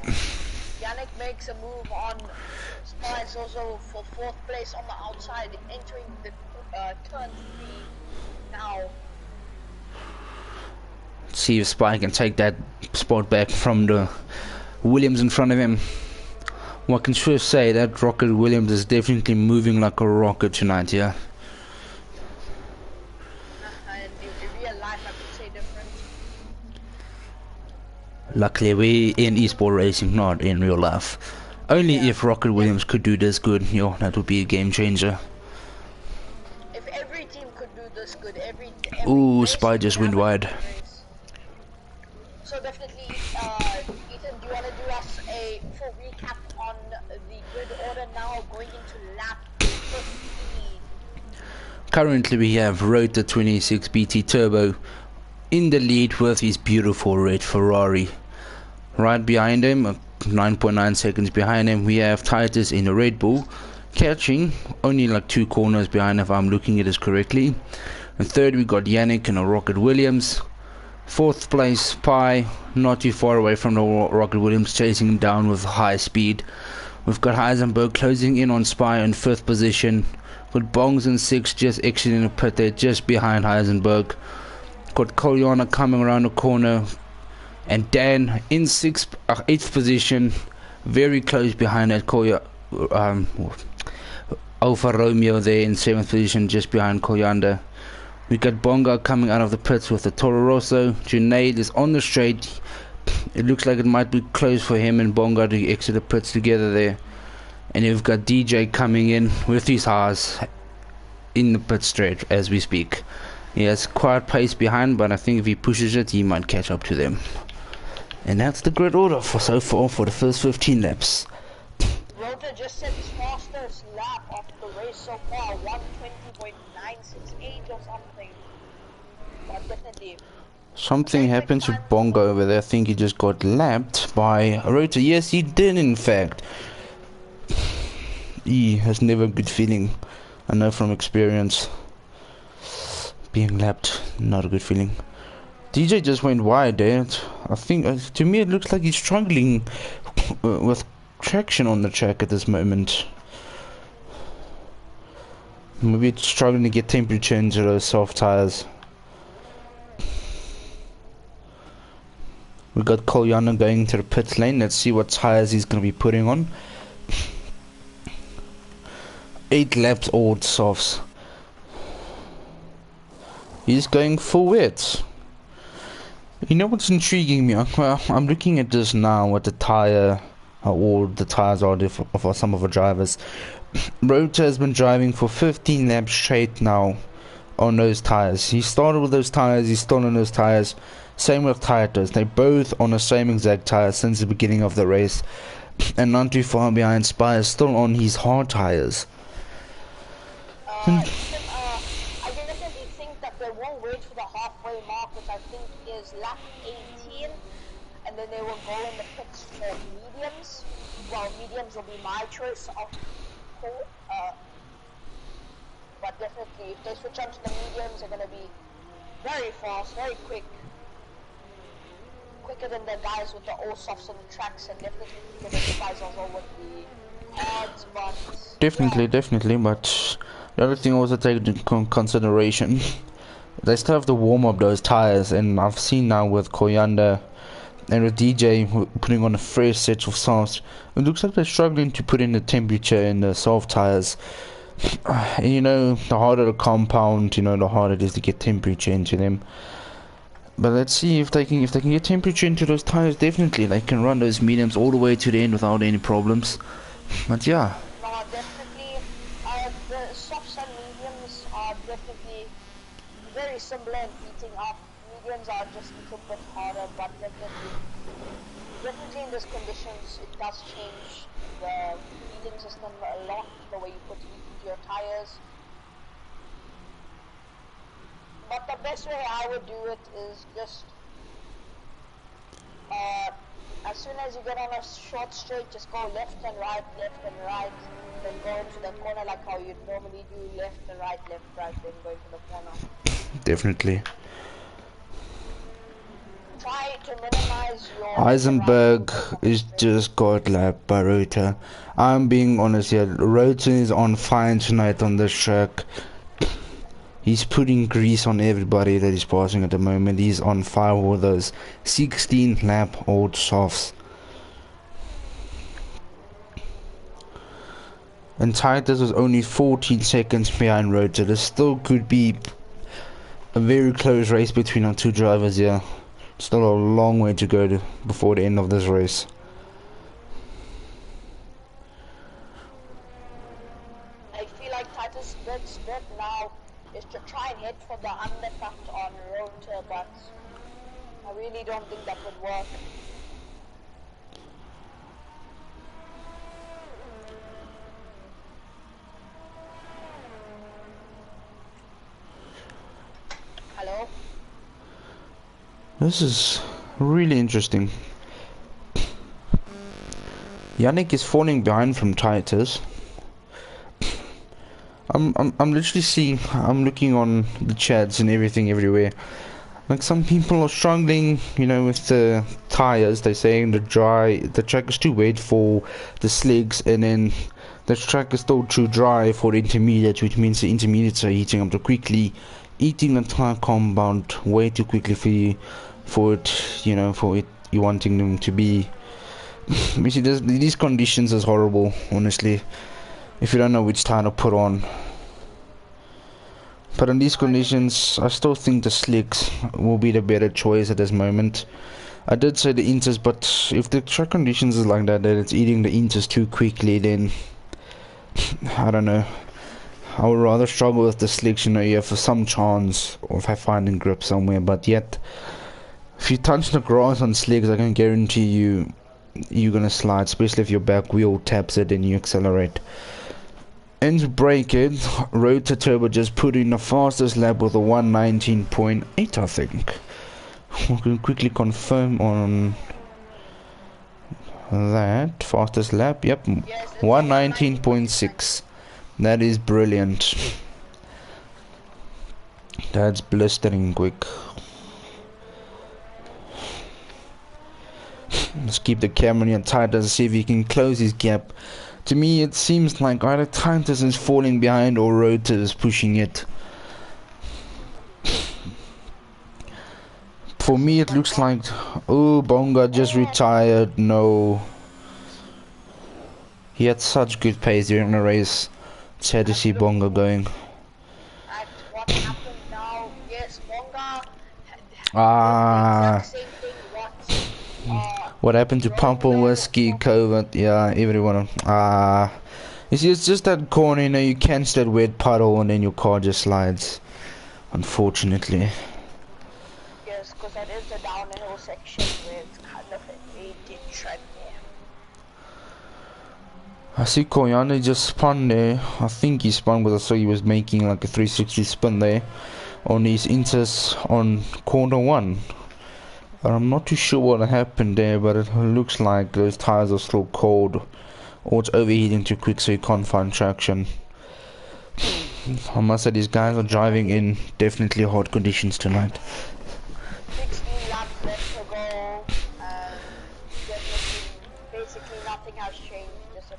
Yannick makes a move on Spice also for 4th place on the outside, entering the turn 3 now. Let's see if Spy can take that spot back from the Williams in front of him. Well, I can sure say that Rocket Williams is definitely moving like a rocket tonight, yeah. And in real life I could say different. Luckily we in esport racing, not in real life. Only if Rocket Williams could do this good, yo, that would be a game changer. If every team could do this good, every Ooh, Spy just went wide. So definitely, Ethan, do you want to do us a full recap on the grid order now, going into lap 15? Currently we have Rota 26 BT Turbo in the lead with his beautiful red Ferrari. Right behind him, 9.9 seconds behind him, we have Titus in a Red Bull, catching only like 2 corners behind if I'm looking at this correctly. And third we got Yannick in a Rocket Williams. 4th place Pi, not too far away from the Rocket Williams, chasing him down with high speed. We've got Heisenberg closing in on Spy in 5th position. Got Bongs in 6th, just exiting the pit there, just behind Heisenberg. Got Kolyana coming around the corner, and Dan in 8th position, very close behind that Alfa Romeo there in 7th position, just behind Coriander. We got Bonga coming out of the pits with the Toro Rosso. Junaid is on the straight. It looks like it might be close for him and Bonga to exit the pits together there. And you've got DJ coming in with his Haas in the pit straight as we speak. He has quite pace behind, but I think if he pushes it, he might catch up to them. And that's the grid order for so far for the first 15 laps. Rota just set his fastest lap of the race so far, 120.968 or something. But definitely. Something happened to Bongo over there. I think he just got lapped by Rota. Yes, he did in fact. He has never a good feeling. I know from experience. Being lapped. Not a good feeling. DJ just went wide there. I think, to me, it looks like he's struggling with traction on the track at this moment. Maybe it's struggling to get temperature into those soft tires. We got Kolyana going to the pit lane. Let's see what tires he's going to be putting on. 8 laps old softs. He's going full wet. You know what's intriguing me? Well, I'm looking at this now, what the tire, how old the tires are for some of the drivers. Rota has been driving for 15 laps straight now on those tires. He started with those tires, he's still on those tires. Same with Titus, they're both on the same exact tire since the beginning of the race. And not too far behind, Spy is still on his hard tires. I definitely think that they won't wait for the halfway mark, which I think is lap 18, and then they will go in the pits for mediums. Well, mediums will be my choice of but definitely if they switch on to the mediums, they're going to be very fast, very quick. Quicker than the guys with the all softs on the tracks, and definitely quicker than the guys also with the ads, but... Definitely, but the other thing also take into consideration, they still have to warm up those tires, and I've seen now with Koyanda and with DJ putting on a fresh set of softs, it looks like they're struggling to put in the temperature in the soft tires. And you know, the harder the compound, you know, the harder it is to get temperature into them. But let's see if they can get temperature into those tires. Definitely they can run those mediums all the way to the end without any problems. But yeah. No, definitely the softs and mediums are definitely very similar in heating up. Mediums are just a little bit harder, but definitely in these conditions it does change the heating system a lot, the way you put heat into your tires. But the best way I would do it is just as soon as you get on a short straight, just go left and right, then go into the corner like how you'd normally do, left and right, then go into the corner. Definitely. Try to minimize your... Eisenberg is just got lapped by Rota. I'm being honest here, Rota is on fire tonight on this track. He's putting grease on everybody that he's passing at the moment. He's on fire with those 16 lap old softs. And Titus was only 14 seconds behind Rota. This still could be a very close race between our two drivers here. Still a long way to go before the end of this race. I feel like Titus' best bet now is to try and head for the undercut on Rota, but I really don't think that would work. Hello? This is really interesting. Yannick is falling behind from Titus. I'm literally seeing, I'm looking on the chats and everything everywhere. Like some people are struggling, you know, with the tires. They're saying the track is too wet for the slicks, and then the track is still too dry for the intermediates, which means the intermediates are heating up too quickly, eating the tire compound way too quickly for it, you know, for it you wanting them to be. You see, these conditions is horrible, honestly, if you don't know which tire to put on. But in these conditions, I still think the slicks will be the better choice at this moment. I did say the inters, but if the track conditions is like that it's eating the inters too quickly, then I don't know. I would rather struggle with the slicks, you know, you have some chance of finding grip somewhere, but yet if you touch the grass on slicks, I can guarantee you're gonna slide, especially if your back wheel taps it and you accelerate. And to break it, Rota Turbo just put in the fastest lap with a 119.8, I think. We can quickly confirm on that. Fastest lap, yep, 119.6. That is brilliant. That's blistering quick. Let's keep the camera near Titus and see if he can close his gap. To me, it seems like either Titus is falling behind or Rota is pushing it. For me, it looks like... Oh, Bonga just retired. No. He had such good pace during the race. It's sad to see Bonga going. At what happened now? Yes, Bonga Ah. did the exact same thing What happened to Pumple, Whiskey, Covert? Yeah, everyone. You see, it's just that corner, you know, you catch that weird puddle and then your car just slides. Unfortunately. Yes, because that is the downhill section where it's kind of a dead track there. I see Koyane just spun there. I think he spun because I saw he was making like a 360 spin there on his inters on corner 1. I'm not too sure what happened there, but it looks like those tires are still cold, or it's overheating too quick so you can't find traction. I must say these guys are driving in definitely hot conditions tonight. 16 laps left to go, and definitely, basically nothing has changed, just a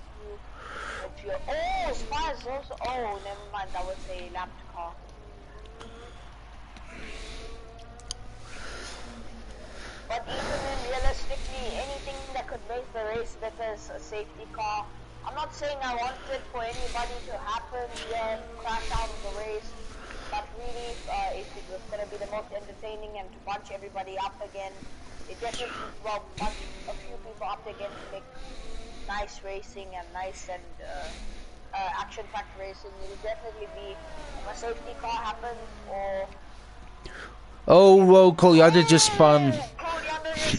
few, oh, Spice also, oh, never mind, that was a lapped car. But even realistically, anything that could make the race better is a safety car. I'm not saying I want it for anybody to happen here, crash out of the race, but really, if it was going to be the most entertaining and to bunch everybody up again, it definitely, well, bunch a few people up again to make nice racing and nice and action-packed racing. It will definitely be if a safety car happens or... Oh, whoa, Kolyada just spun.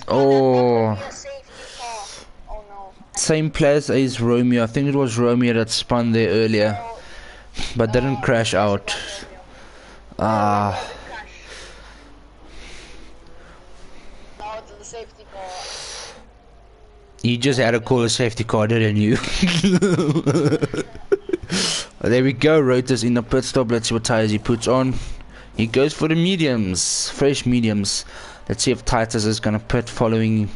Oh. Oh no. Same place as Romeo. I think it was Romeo that spun there earlier, but didn't crash out. Ah. No, it's the safety car. You just had to call a safety car, didn't you? There we go. Rota's in the pit stop. Let's see what tires he puts on. He goes for the mediums, fresh mediums. Let's see if Titus is gonna pit following.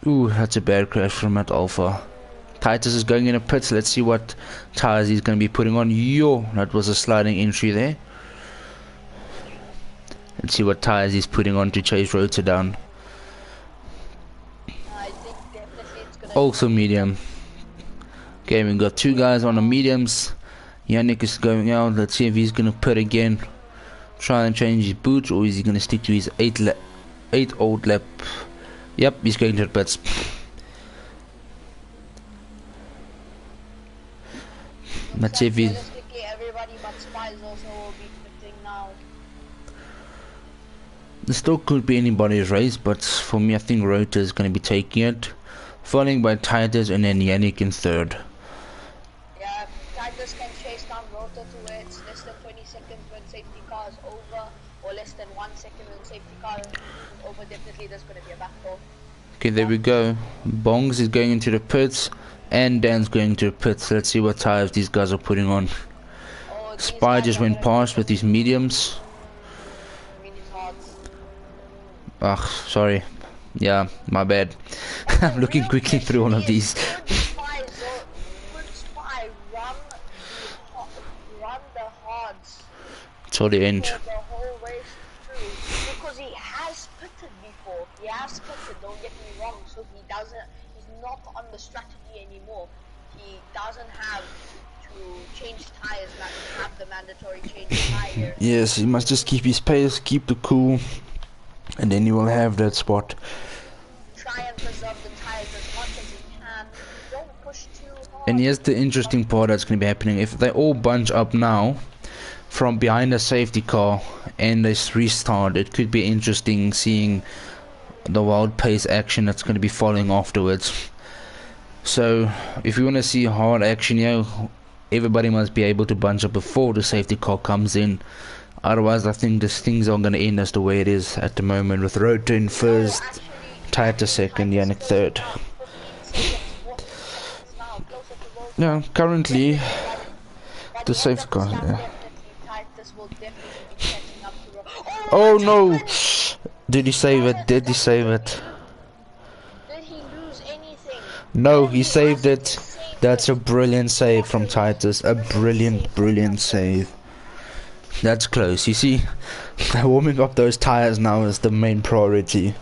Ooh, that's a bad crash from that Alpha. Titus is going in a pit, so let's see what tires he's gonna be putting on. Yo, that was a sliding entry there. Let's see what tires he's putting on to chase Rota down. I think definitely it's gonna Also medium. Okay, we got two guys on the mediums. Yannick is going out. Let's see if he's gonna pit again. Try and change his boots, or is he gonna stick to his 8 old lap? Yep, he's going to the pits. Let's see if he... everybody but Spies also will be pitting now. There still could be anybody's race, but for me I think Rota is going to be taking it. Following by Titus and then Yannick in third. Yeah, Titus can chase down Rota to where it's less than 20 seconds when safety car is over, or less than 1 second when safety car is over. Definitely there's going to be a battle. Okay, there we go. Bongs is going into the pits, and Dan's going to the pits. Let's see what tires these guys are putting on. Oh, Spy just went past with his mediums. Ugh, sorry. Yeah, my bad. I'm looking quickly through all of these. Run the hards Till the end. for the whole race through, because he has pitted before. He has pitted, don't get me wrong, so he's not on the strategy anymore. He doesn't have to change tires, like have the mandatory change tires. Yes, he must just keep his pace, keep the cool, and then he will have that spot. Try and preserve the tires as much as you can. Don't push too hard. And here's the interesting part that's going to be happening. If they all bunch up now from behind a safety car and they restart, it could be interesting seeing the wild pace action that's going to be following afterwards. So if you want to see hard action here, everybody must be able to bunch up before the safety car comes in. Otherwise I think things are going to end as the way it is at the moment, with Rota in first, Titus second, Yannick third. Yeah, currently the safety car. Yeah. Titus will definitely be catching up to Road. Oh no! Did he save it? Did he save it? Did he lose anything? No, All he saved asked it. is save That's a it. brilliant save from Titus. A brilliant, brilliant save. That's close. You see, warming up those tires now is the main priority.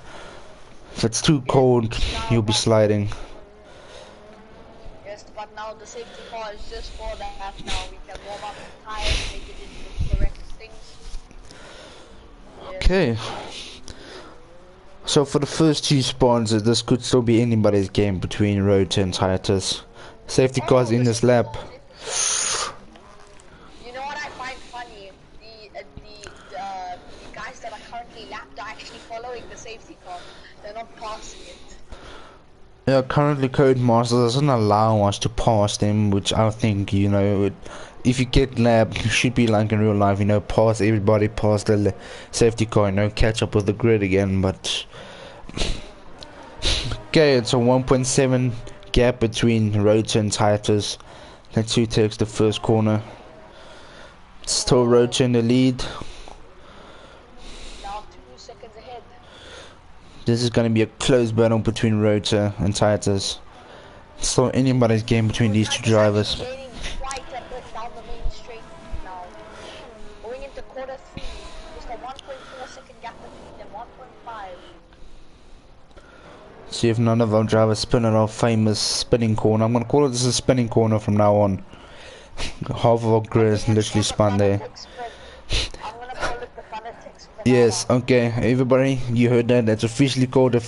If it's too cold, you'll be sliding. Yes, but now the safety car is just for that. Now we can warm up the tires, make it into the correct things. Yes. Okay. So for the first two spawns, this could still be anybody's game between Rota and Titus. Safety cars in this lap. You know what I find funny? The guys that are currently lapped are actually following the safety car. They're not passing it. Yeah, currently Codemaster doesn't allow us to pass them, which I think, you know, if you get lapped, you should be like in real life, you know, pass everybody, pass the safety car, you know, catch up with the grid again, but... Okay, it's a 1.7 gap between Rota and Titus. That's who takes the first corner. Still Rota in the lead. Now 2 seconds ahead. This is going to be a close battle between Rota and Titus. Still anybody's game between these two drivers. Gaining quite a bit down the main straight now. Going into quarter 3, just a 1.4 second gap between them, 1.5. See if none of our drivers spin at our famous spinning corner. I'm going to call it this a spinning corner from now on. Half of our grid is literally spun there. I'm gonna call it the Fanatics. Yes, okay, everybody, you heard that. It's officially called a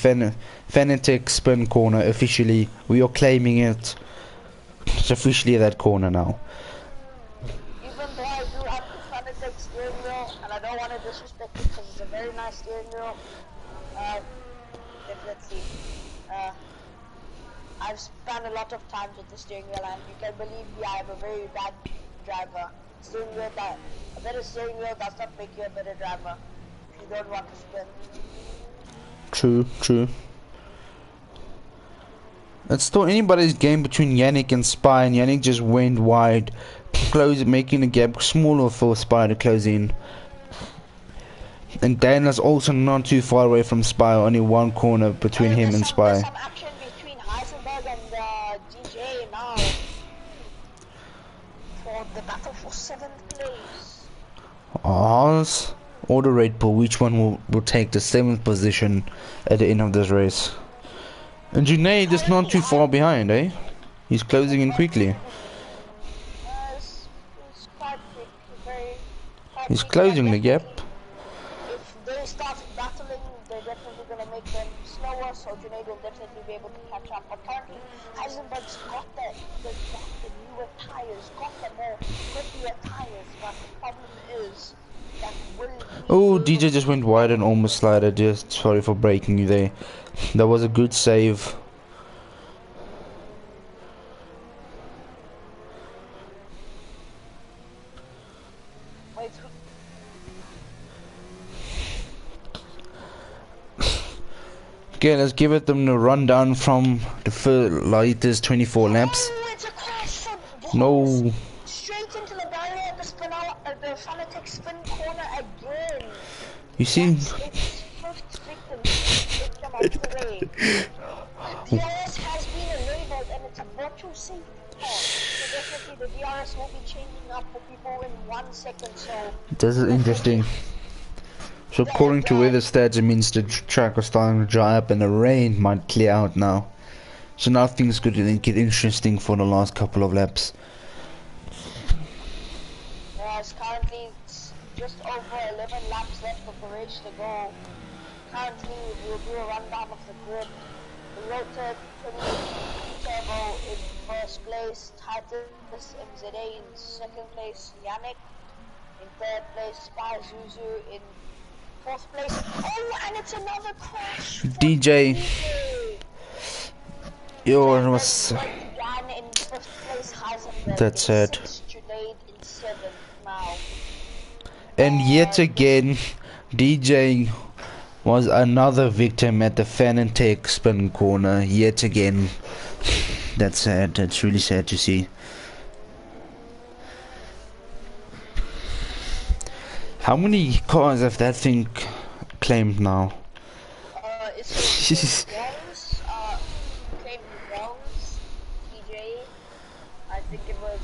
Fanatic Spin Corner. Officially, we are claiming it. It's officially that corner now. Even though I do have the Fanatec steering wheel, and I don't want to disrespect it because it's a very nice steering wheel. Let's see. I've spent a lot of times with the steering wheel, and you can believe me, I am a very bad driver. A better steering wheel does not make you a better driver. If you don't want to spin. True, true. It's still anybody's game between Yannick and Spy, and Yannick just went wide, making the gap smaller for Spy to close in. And Dana's also not too far away from Spy, only one corner between him and Spy. There's some action between Heisenberg and DJ now for the battle for 7th place. Ours or the Red Bull, which one will take the 7th position at the end of this race? And Junaid is not too far behind, eh? He's closing in quickly. It's quite quick, He's closing the gap. If they start battling, they're definitely going to make them slower, so Junaid will definitely be able to catch up. But currently, Heisenberg's got the newer tires, got the more prettier tires, but the problem is that Oh, DJ just went wide and almost slided. Just sorry for breaking you there. That was a good save. Wait, Okay, let's give it them the rundown from the latest 24 laps. oh, it's a crash from No. straight into the barrier, the Fanatec spin corner again. You see? It's first victim of the way. DRS has been enabled and it's a virtual safety car. So definitely the DRS will be changing up for people in 1 second, so... This is interesting. So according to weather stats, it means the track is starting to dry up and the rain might clear out now. So now things could get interesting for the last couple of laps. Yes, currently it's just over 11 laps left of the race to go. Currently we'll do a rundown of the grid. The Rota Turbo in first place, Titus MZA in second place, Yannick in third place, Spy Zuzu in fourth place. Oh, and it's another crash for DJ. Yo, in was fifth place, Heisenberg that's in it. sixth, Junaid in seventh now. And yet again, DJ was another victim at the Fanatec spin corner. Yet again, that's sad. That's really sad to see. How many cars have that thing claimed now? It's bronze, claimed bronze, TJ. I think it was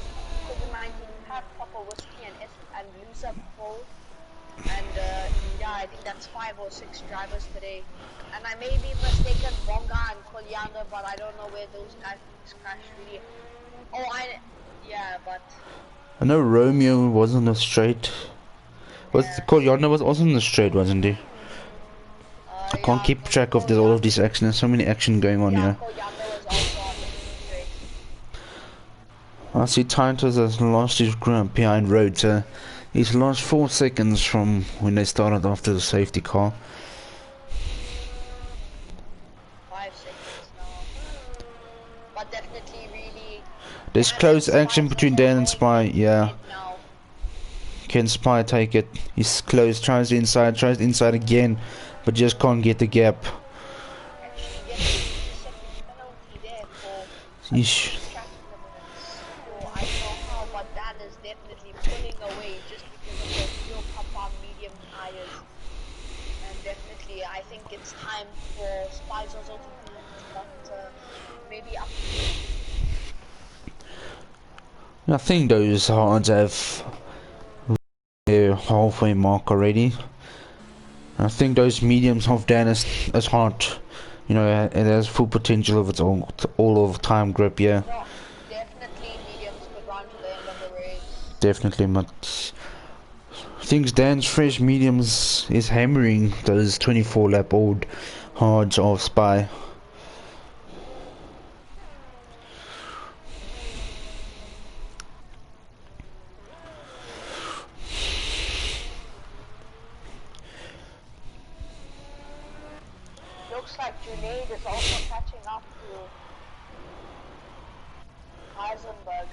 COVID-19 Pat, Papa Whiskey, and Lusa Paul. And yeah, I think that's 5 or 6 drivers today. And I may be mistaken, Bonga and Kolianda, but I don't know where those guys crashed really. Oh, yeah, but I know Romeo wasn't a straight. Was yeah, Kolyana was also in the straight, wasn't he? I can't yeah, keep track of all of this action. There's so many action going on here. Kolianda was also on the straight. I see Titus has lost his ground behind road, so he's lost 4 seconds from when they started after the safety car. 5 seconds now. But definitely really... There's close action between Dan and Spy, yeah. Can Spy take it? He's close, tries inside again, but just can't get the gap. Actually gets a second penalty there for Yeesh. track limits. So I don't know how, but Dan is definitely pulling away just because of the fuel compound medium tires. And definitely, I think it's time for Spies also to but maybe up to I think those hards have their halfway mark already. I think those mediums have Dan as hard. You know, it has full potential of its all of time grip, yeah. no, definitely mediums could run to the end of the race. Definitely, but I think Dan's fresh mediums is hammering those 24 lap old hards of Spy. Looks like Junaid is also catching up to Heisenberg.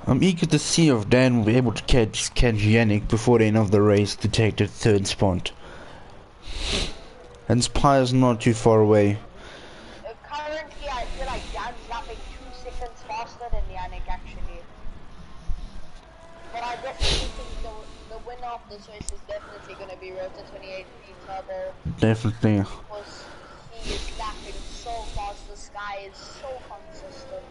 I'm eager to see if Dan will be able to catch Yannick before the end of the race to take the 3rd spot. And Spy is not too far away. Currently, I feel like Dan's lapping 2 seconds faster than Yannick actually. But I definitely think the winner of this race is definitely going to be Rota 28 Turbo. Definitely. Because he is lapping so fast, this guy is so consistent.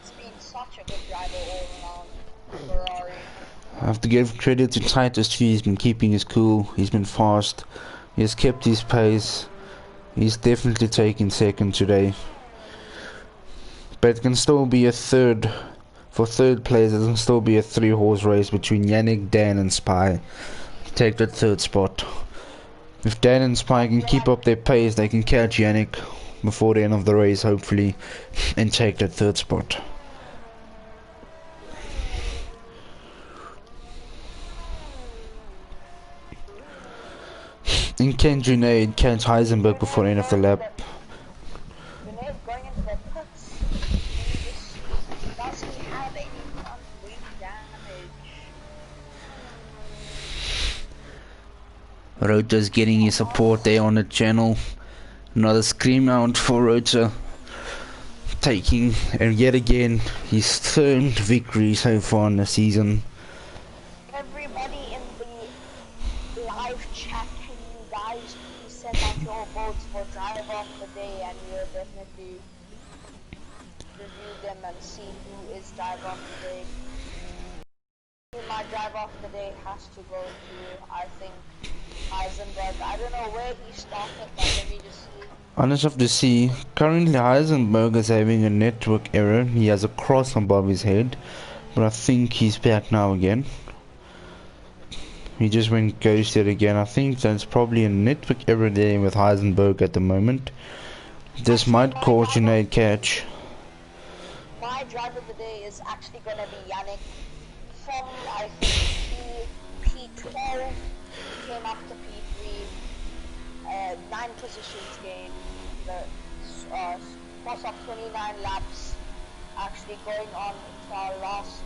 It's been such a good driver all around Ferrari. I have to give credit to Titus too. He's been keeping his cool, he's been fast, he has kept his pace. He's definitely taking 2nd today. But it can still be a 3rd. For 3rd place, it can still be a 3-horse race between Yannick, Dan and Spy to take that 3rd spot. If Dan and Spy can keep up their pace, they can catch Yannick before the end of the race, hopefully, and take that 3rd spot. And can Junaid catch Heisenberg before the end of the lap? Junaid going into the pits. Does he have any front wing damage? Rota's getting his support there on the channel. Another scream out for Rota. Taking, and yet again, his 3rd victory so far in the season. Everybody in the live chat, can you guys please send out your votes for driver of the day, and we'll definitely review them and see who is driver of the day. My driver of the day has to go to, I think, Heisenberg. I don't know where he started, but let me just see. I just have to see. Currently Heisenberg is having a network error. He has a cross above his head, but I think he's back now again. He just went ghosted again. I think that's probably a network error there with Heisenberg at the moment. This might cause Junaid catch. My driver of the day is actually going to be Yannick from, I think, P12. He came up to P3, 9 positions gained, the cross of 29 laps, actually going on into our last,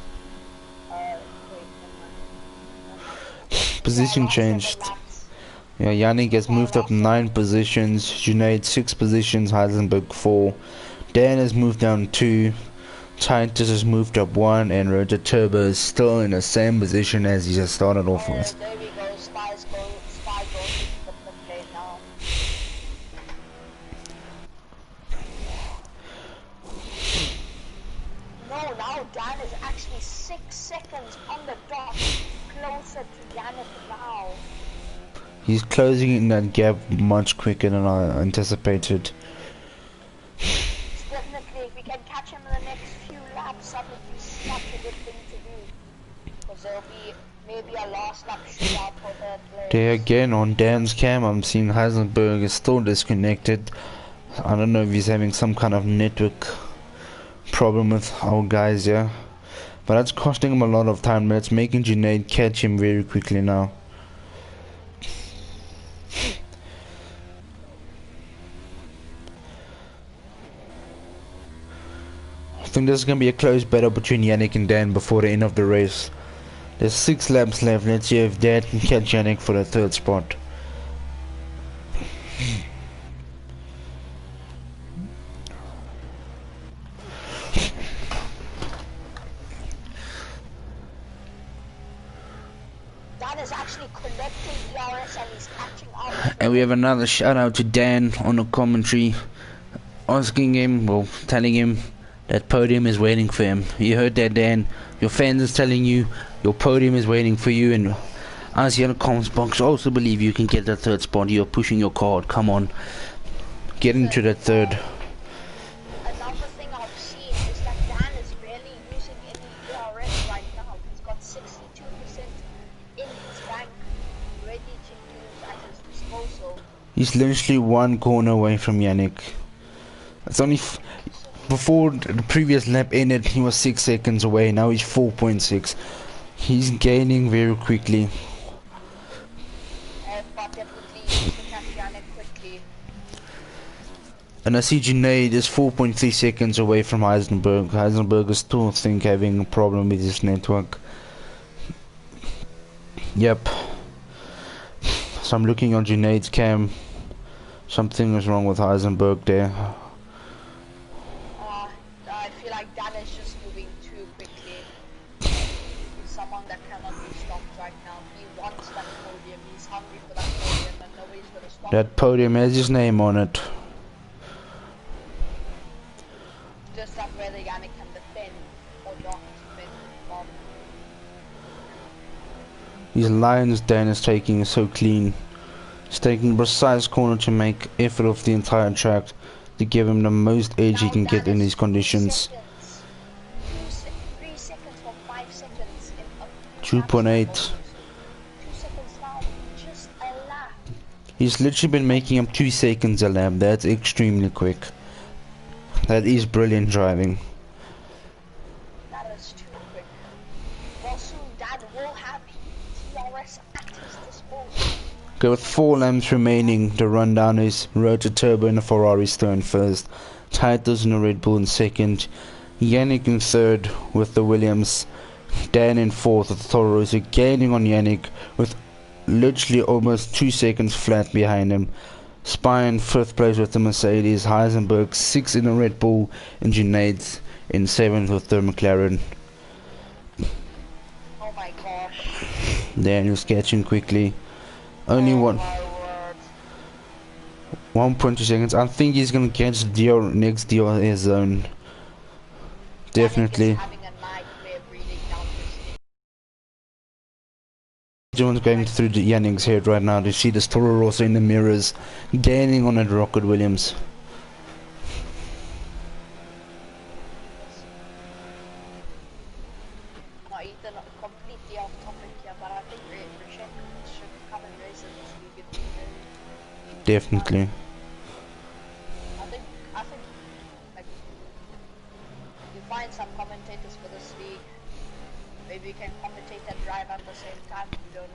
Position changed. Yeah, Yannick has moved up 9 positions, Junaid 6 positions, Heisenberg 4. Dan has moved down 2. Titus has moved up 1, and Rotor Turbo is still in the same position as he has started off with. There we go. Spy goes into the pit lane now. No, now Dan is actually 6 seconds on the dot closer to Yannick now. He's closing in that gap much quicker than I anticipated. Definitely, if we can catch him in the next few laps, that would be such a good thing to do. Because there'll be maybe a last lap shootout for third place. There again on Dan's cam, I'm seeing Heisenberg is still disconnected. I don't know if he's having some kind of network problem with our guys here. But that's costing him a lot of time, but it's making Junaid catch him very quickly now. I think this is going to be a close battle between Yannick and Dan before the end of the race. There's 6 laps left. Let's see if Dan can catch Yannick for the 3rd spot. Dan is actually collecting ERS and he's catching up. And we have another shout out to Dan on the commentary, asking him, well, telling him that podium is waiting for him. You heard that, Dan? Your fans is telling you your podium is waiting for you, and us here in the comments box also believe you can get the 3rd spot. You're pushing your card. Come on, get into that 3rd. Another thing I've seen is that Dan is barely using any ERS right now. He's got 62% in his bank, ready to use at his disposal. He's literally 1 corner away from Yannick. It's only before the previous lap ended, he was 6 seconds away. Now he's 4.6. He's gaining very quickly. But definitely you can catch Yannick quickly. And I see Junaid is 4.3 seconds away from Heisenberg. Heisenberg is still, I think, having a problem with his network. Yep. So I'm looking on Junaid's cam. Something is wrong with Heisenberg there. I feel like Dan is just moving too quickly. He's someone that cannot be stopped right now. He wants that podium. He's hungry for that podium and nobody's going to stop him. That podium has his name on it. Just that whether Yannick can defend or not defend from. These lines Dan is taking is so clean. He's taking a precise corner to make effort of the entire track to give him the most edge he can get in these conditions. 3 seconds for 5 seconds. 2.8. 2 seconds now, just a lap. He's literally been making up 2 seconds a lap. That's extremely quick. That is brilliant driving. That is too quick. Well, soon Dan will have TRS at his disposal. Okay, with 4 laps remaining, the rundown is Rotor Turbo in the Ferrari still in 1st, Titus in the Red Bull in 2nd, Yannick in 3rd with the Williams, Dan in 4th with the Toro Rosso, gaining on Yannick with literally almost 2 seconds flat behind him. Spy in 5th place with the Mercedes, Heisenberg 6th in the Red Bull, and Junaid in 7th with the McLaren. Oh my gosh. Daniel's catching quickly. Only 1.2 seconds. I think he's gonna catch the next DRS zone. Definitely. Everyone's going through the Yannick's head right now to see this Toro Rosso in the mirrors, gaining on that Rocket Williams. Completely off topic here, but I think Ricochet should come and race in this league if needed. Definitely. I think like you find some commentators for this league. Maybe you can commentate and drive at the same time. We don't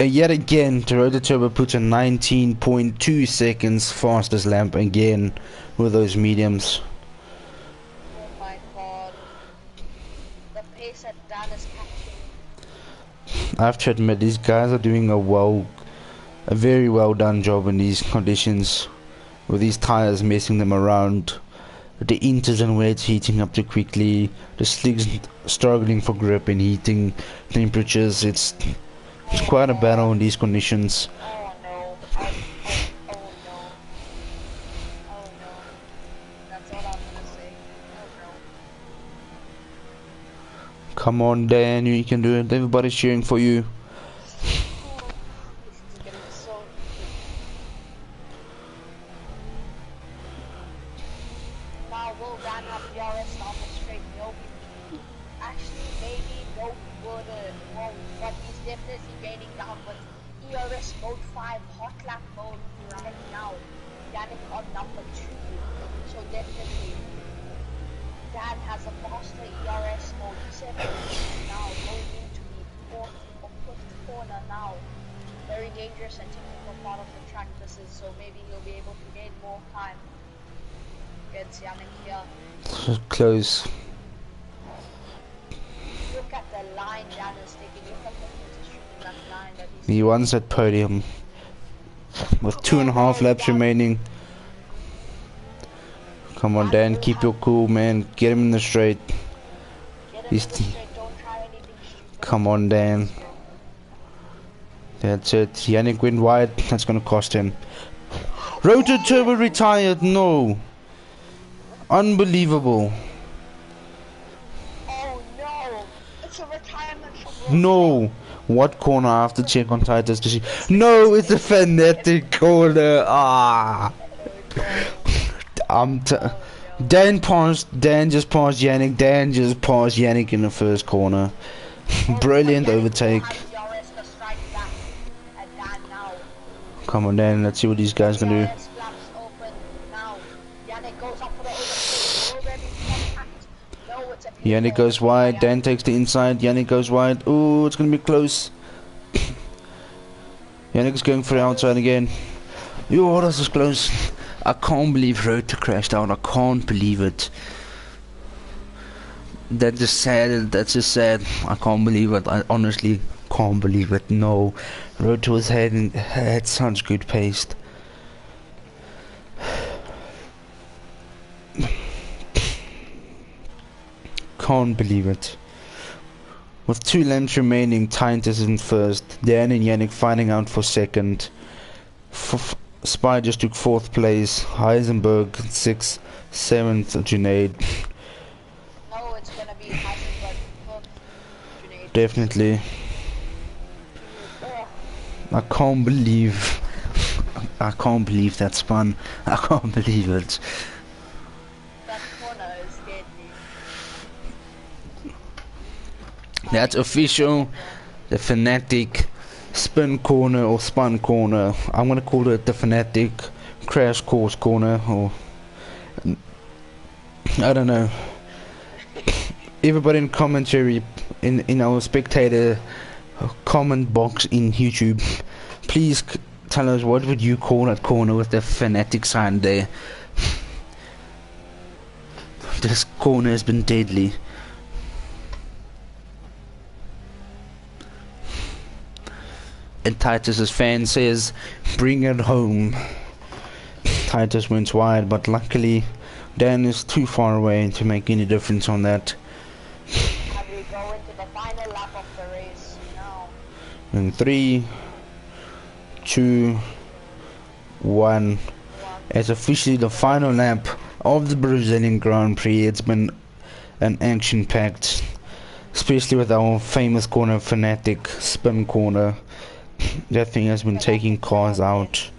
know. Yet again, Toyota Turbo puts a 19.2 seconds fastest lap again with those mediums. Oh my god. The pace that Dan is catching. I have to admit, these guys are doing a very well done job in these conditions. with these tires messing them around. The inters and wets heating up too quickly. The slicks struggling for grip and heating temperatures. It's quite a battle in these conditions. Oh no. Oh no. Oh no. That's all I'm gonna say. Oh no. Come on, Dan, you can do it. Everybody's cheering for you. Oh, this is getting so heated. Now will Dan have DRS down the straight? No, actually maybe no he won't, but he's definitely gaining down with ERS mode 5 hot lap mode right now. Yannick on number 2, so definitely Dan has a faster ERS mode 7 now going into the 4th or 5th corner now. Very dangerous and technical part of the track this is, so maybe he'll be able to gain more time against Yannick here. Close. Look at the line Dan is taking. Look at the position in that line that he's He wants that podium with 2.5 laps remaining. Come on, Dan, keep your cool, man. Get him in the straight. Get him in the straight, don't try anything stupid. Come on, Dan. That's it. Yannick went wide. That's gonna cost him. Rotor Turbo retired. No. Unbelievable. Oh no! It's a retirement from No. What corner? I have to check on Titus to see. No, it's a fanatic corner. Ah. Dan just passed Yannick. Dan just passed Yannick in the first corner. Brilliant overtake. Come on, Dan. Let's see what these guys can do. Yannick goes wide. Dan takes the inside. Yannick goes wide. Oh, it's gonna be close. Yannick's going for the outside again. Yo, this is close. I can't believe Rotor crashed out. I can't believe it. That's just sad. That's just sad. I can't believe it. I honestly can't believe it. No, Rotor had such good pace. Can't believe it. With 2 laps remaining, Titus in first. Dan and Yannick fighting out for second. Spy just took 4th place. Heisenberg 6th, 7th Junaid. No, it's gonna be Heisenberg 4th, Junaid. Definitely. I can't believe that spun. I can't believe it. That corner is deadly. That's official. The Fanatic spin corner or spun corner. I'm gonna call it the Fanatic crash course corner, or I don't know. Everybody in commentary, in our spectator comment box in YouTube, please tell us what would you call that corner with the Fanatic sign there. This corner has been deadly. And Titus's fan says, bring it home. Titus went wide, but luckily Dan is too far away to make any difference on that. And we go into the final lap of the race now. In 3, 2, 1. It's officially the final lap of the Brazilian Grand Prix. It's been an action-packed, especially with our famous corner, Fanatic spin corner. That thing has been taking cars out.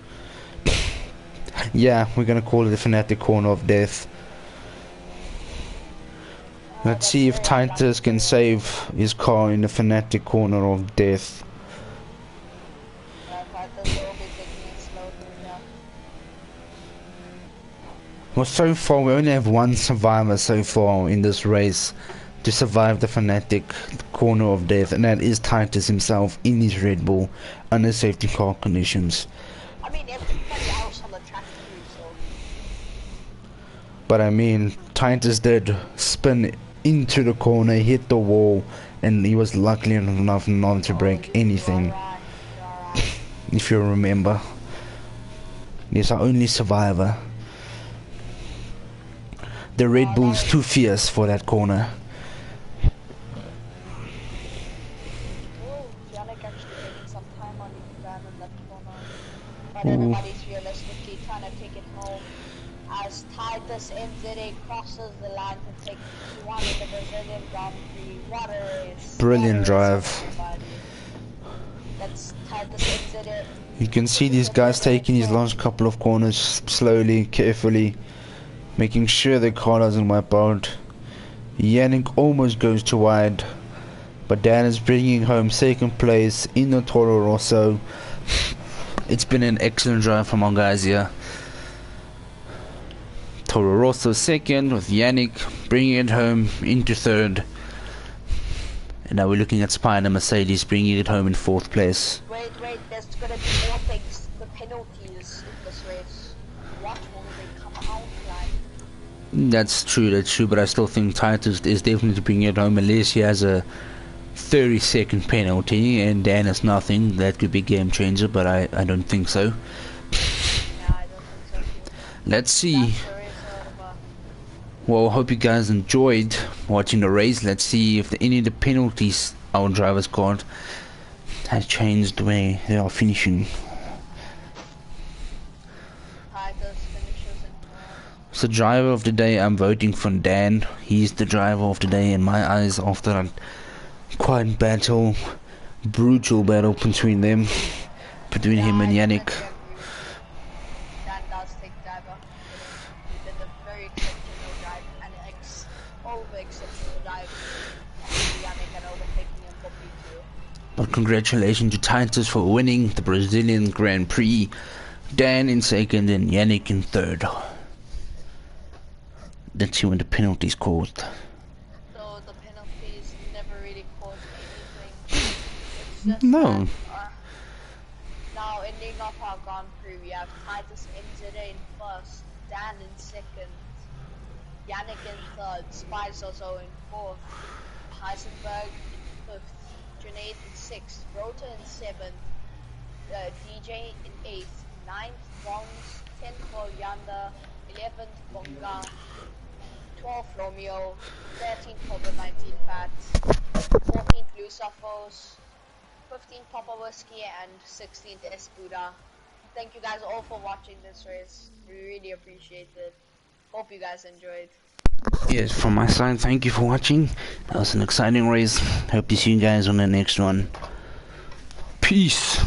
Yeah, we're gonna call it the Fanatic corner of death. Let's see if Titus can save his car in the Fanatic corner of death. Well, so far we only have one survivor so far in this race to survive the Fanatic corner of death, and that is Titus himself in his Red Bull under safety car conditions. I mean, everybody else on the track too, so. But I mean, Titus did spin into the corner, hit the wall, and he was lucky enough not to break anything. You're right. If you remember. He's our only survivor. The Red Bull's too fierce for that corner. Oh, Yannick actually getting some time on Dan in that corner. But everybody's realistically trying to take it home. As Titus NZA crosses the line to take P1 in the Brazilian Grand Prix. What a race. Brilliant drive. That's Titus NZA. You can see these guys taking his last couple of corners slowly, carefully, making sure the car doesn't wipe out. Yannick almost goes to wide, but Dan is bringing home second place in the Toro Rosso. It's been an excellent drive from our guys here. Toro Rosso second, with Yannick bringing it home into third. And now we're looking at Spider Mercedes bringing it home in fourth place. Wait, there's gonna be more things. The penalties in this race. What will they come out like? That's true, but I still think Titus is definitely bringing it home unless he has a 30-second penalty and Dan has nothing. That could be game changer, but I don't think so. Yeah, I don't think so too. Let's see. Well, I hope you guys enjoyed watching the race. Let's see if any of the penalties our drivers got has changed the way they are finishing. So driver of the day, I'm voting for Dan. He's the driver of the day in my eyes after a quite brutal battle between him and Yannick. Dan does take driver. He did a very exceptional drive and over-exceptional drive. Yannick and overtaking him for P2. But congratulations to Titus for winning the Brazilian Grand Prix. Dan in second and Yannick in third. Let's see when the penalties caused. So the penalties never really caused anything. It's just No. that, now ending up our Grand Prix, we have Titus NZA in first, Dan in second, Yannick in third, Spice also in fourth, Heisenberg in fifth, Junaid in sixth, Rota in seventh, DJ in eighth, ninth Bronze, 10th for Yanda, 11th Bonga, 12th Romeo, 13th Cobra 19 Fats, 14th Lusafos, 15th Papa Whiskey, and 16th Espuda. Thank you guys all for watching this race. We really appreciate it. Hope you guys enjoyed. Yes, from my side, thank you for watching. That was an exciting race. Hope to see you guys on the next one. Peace.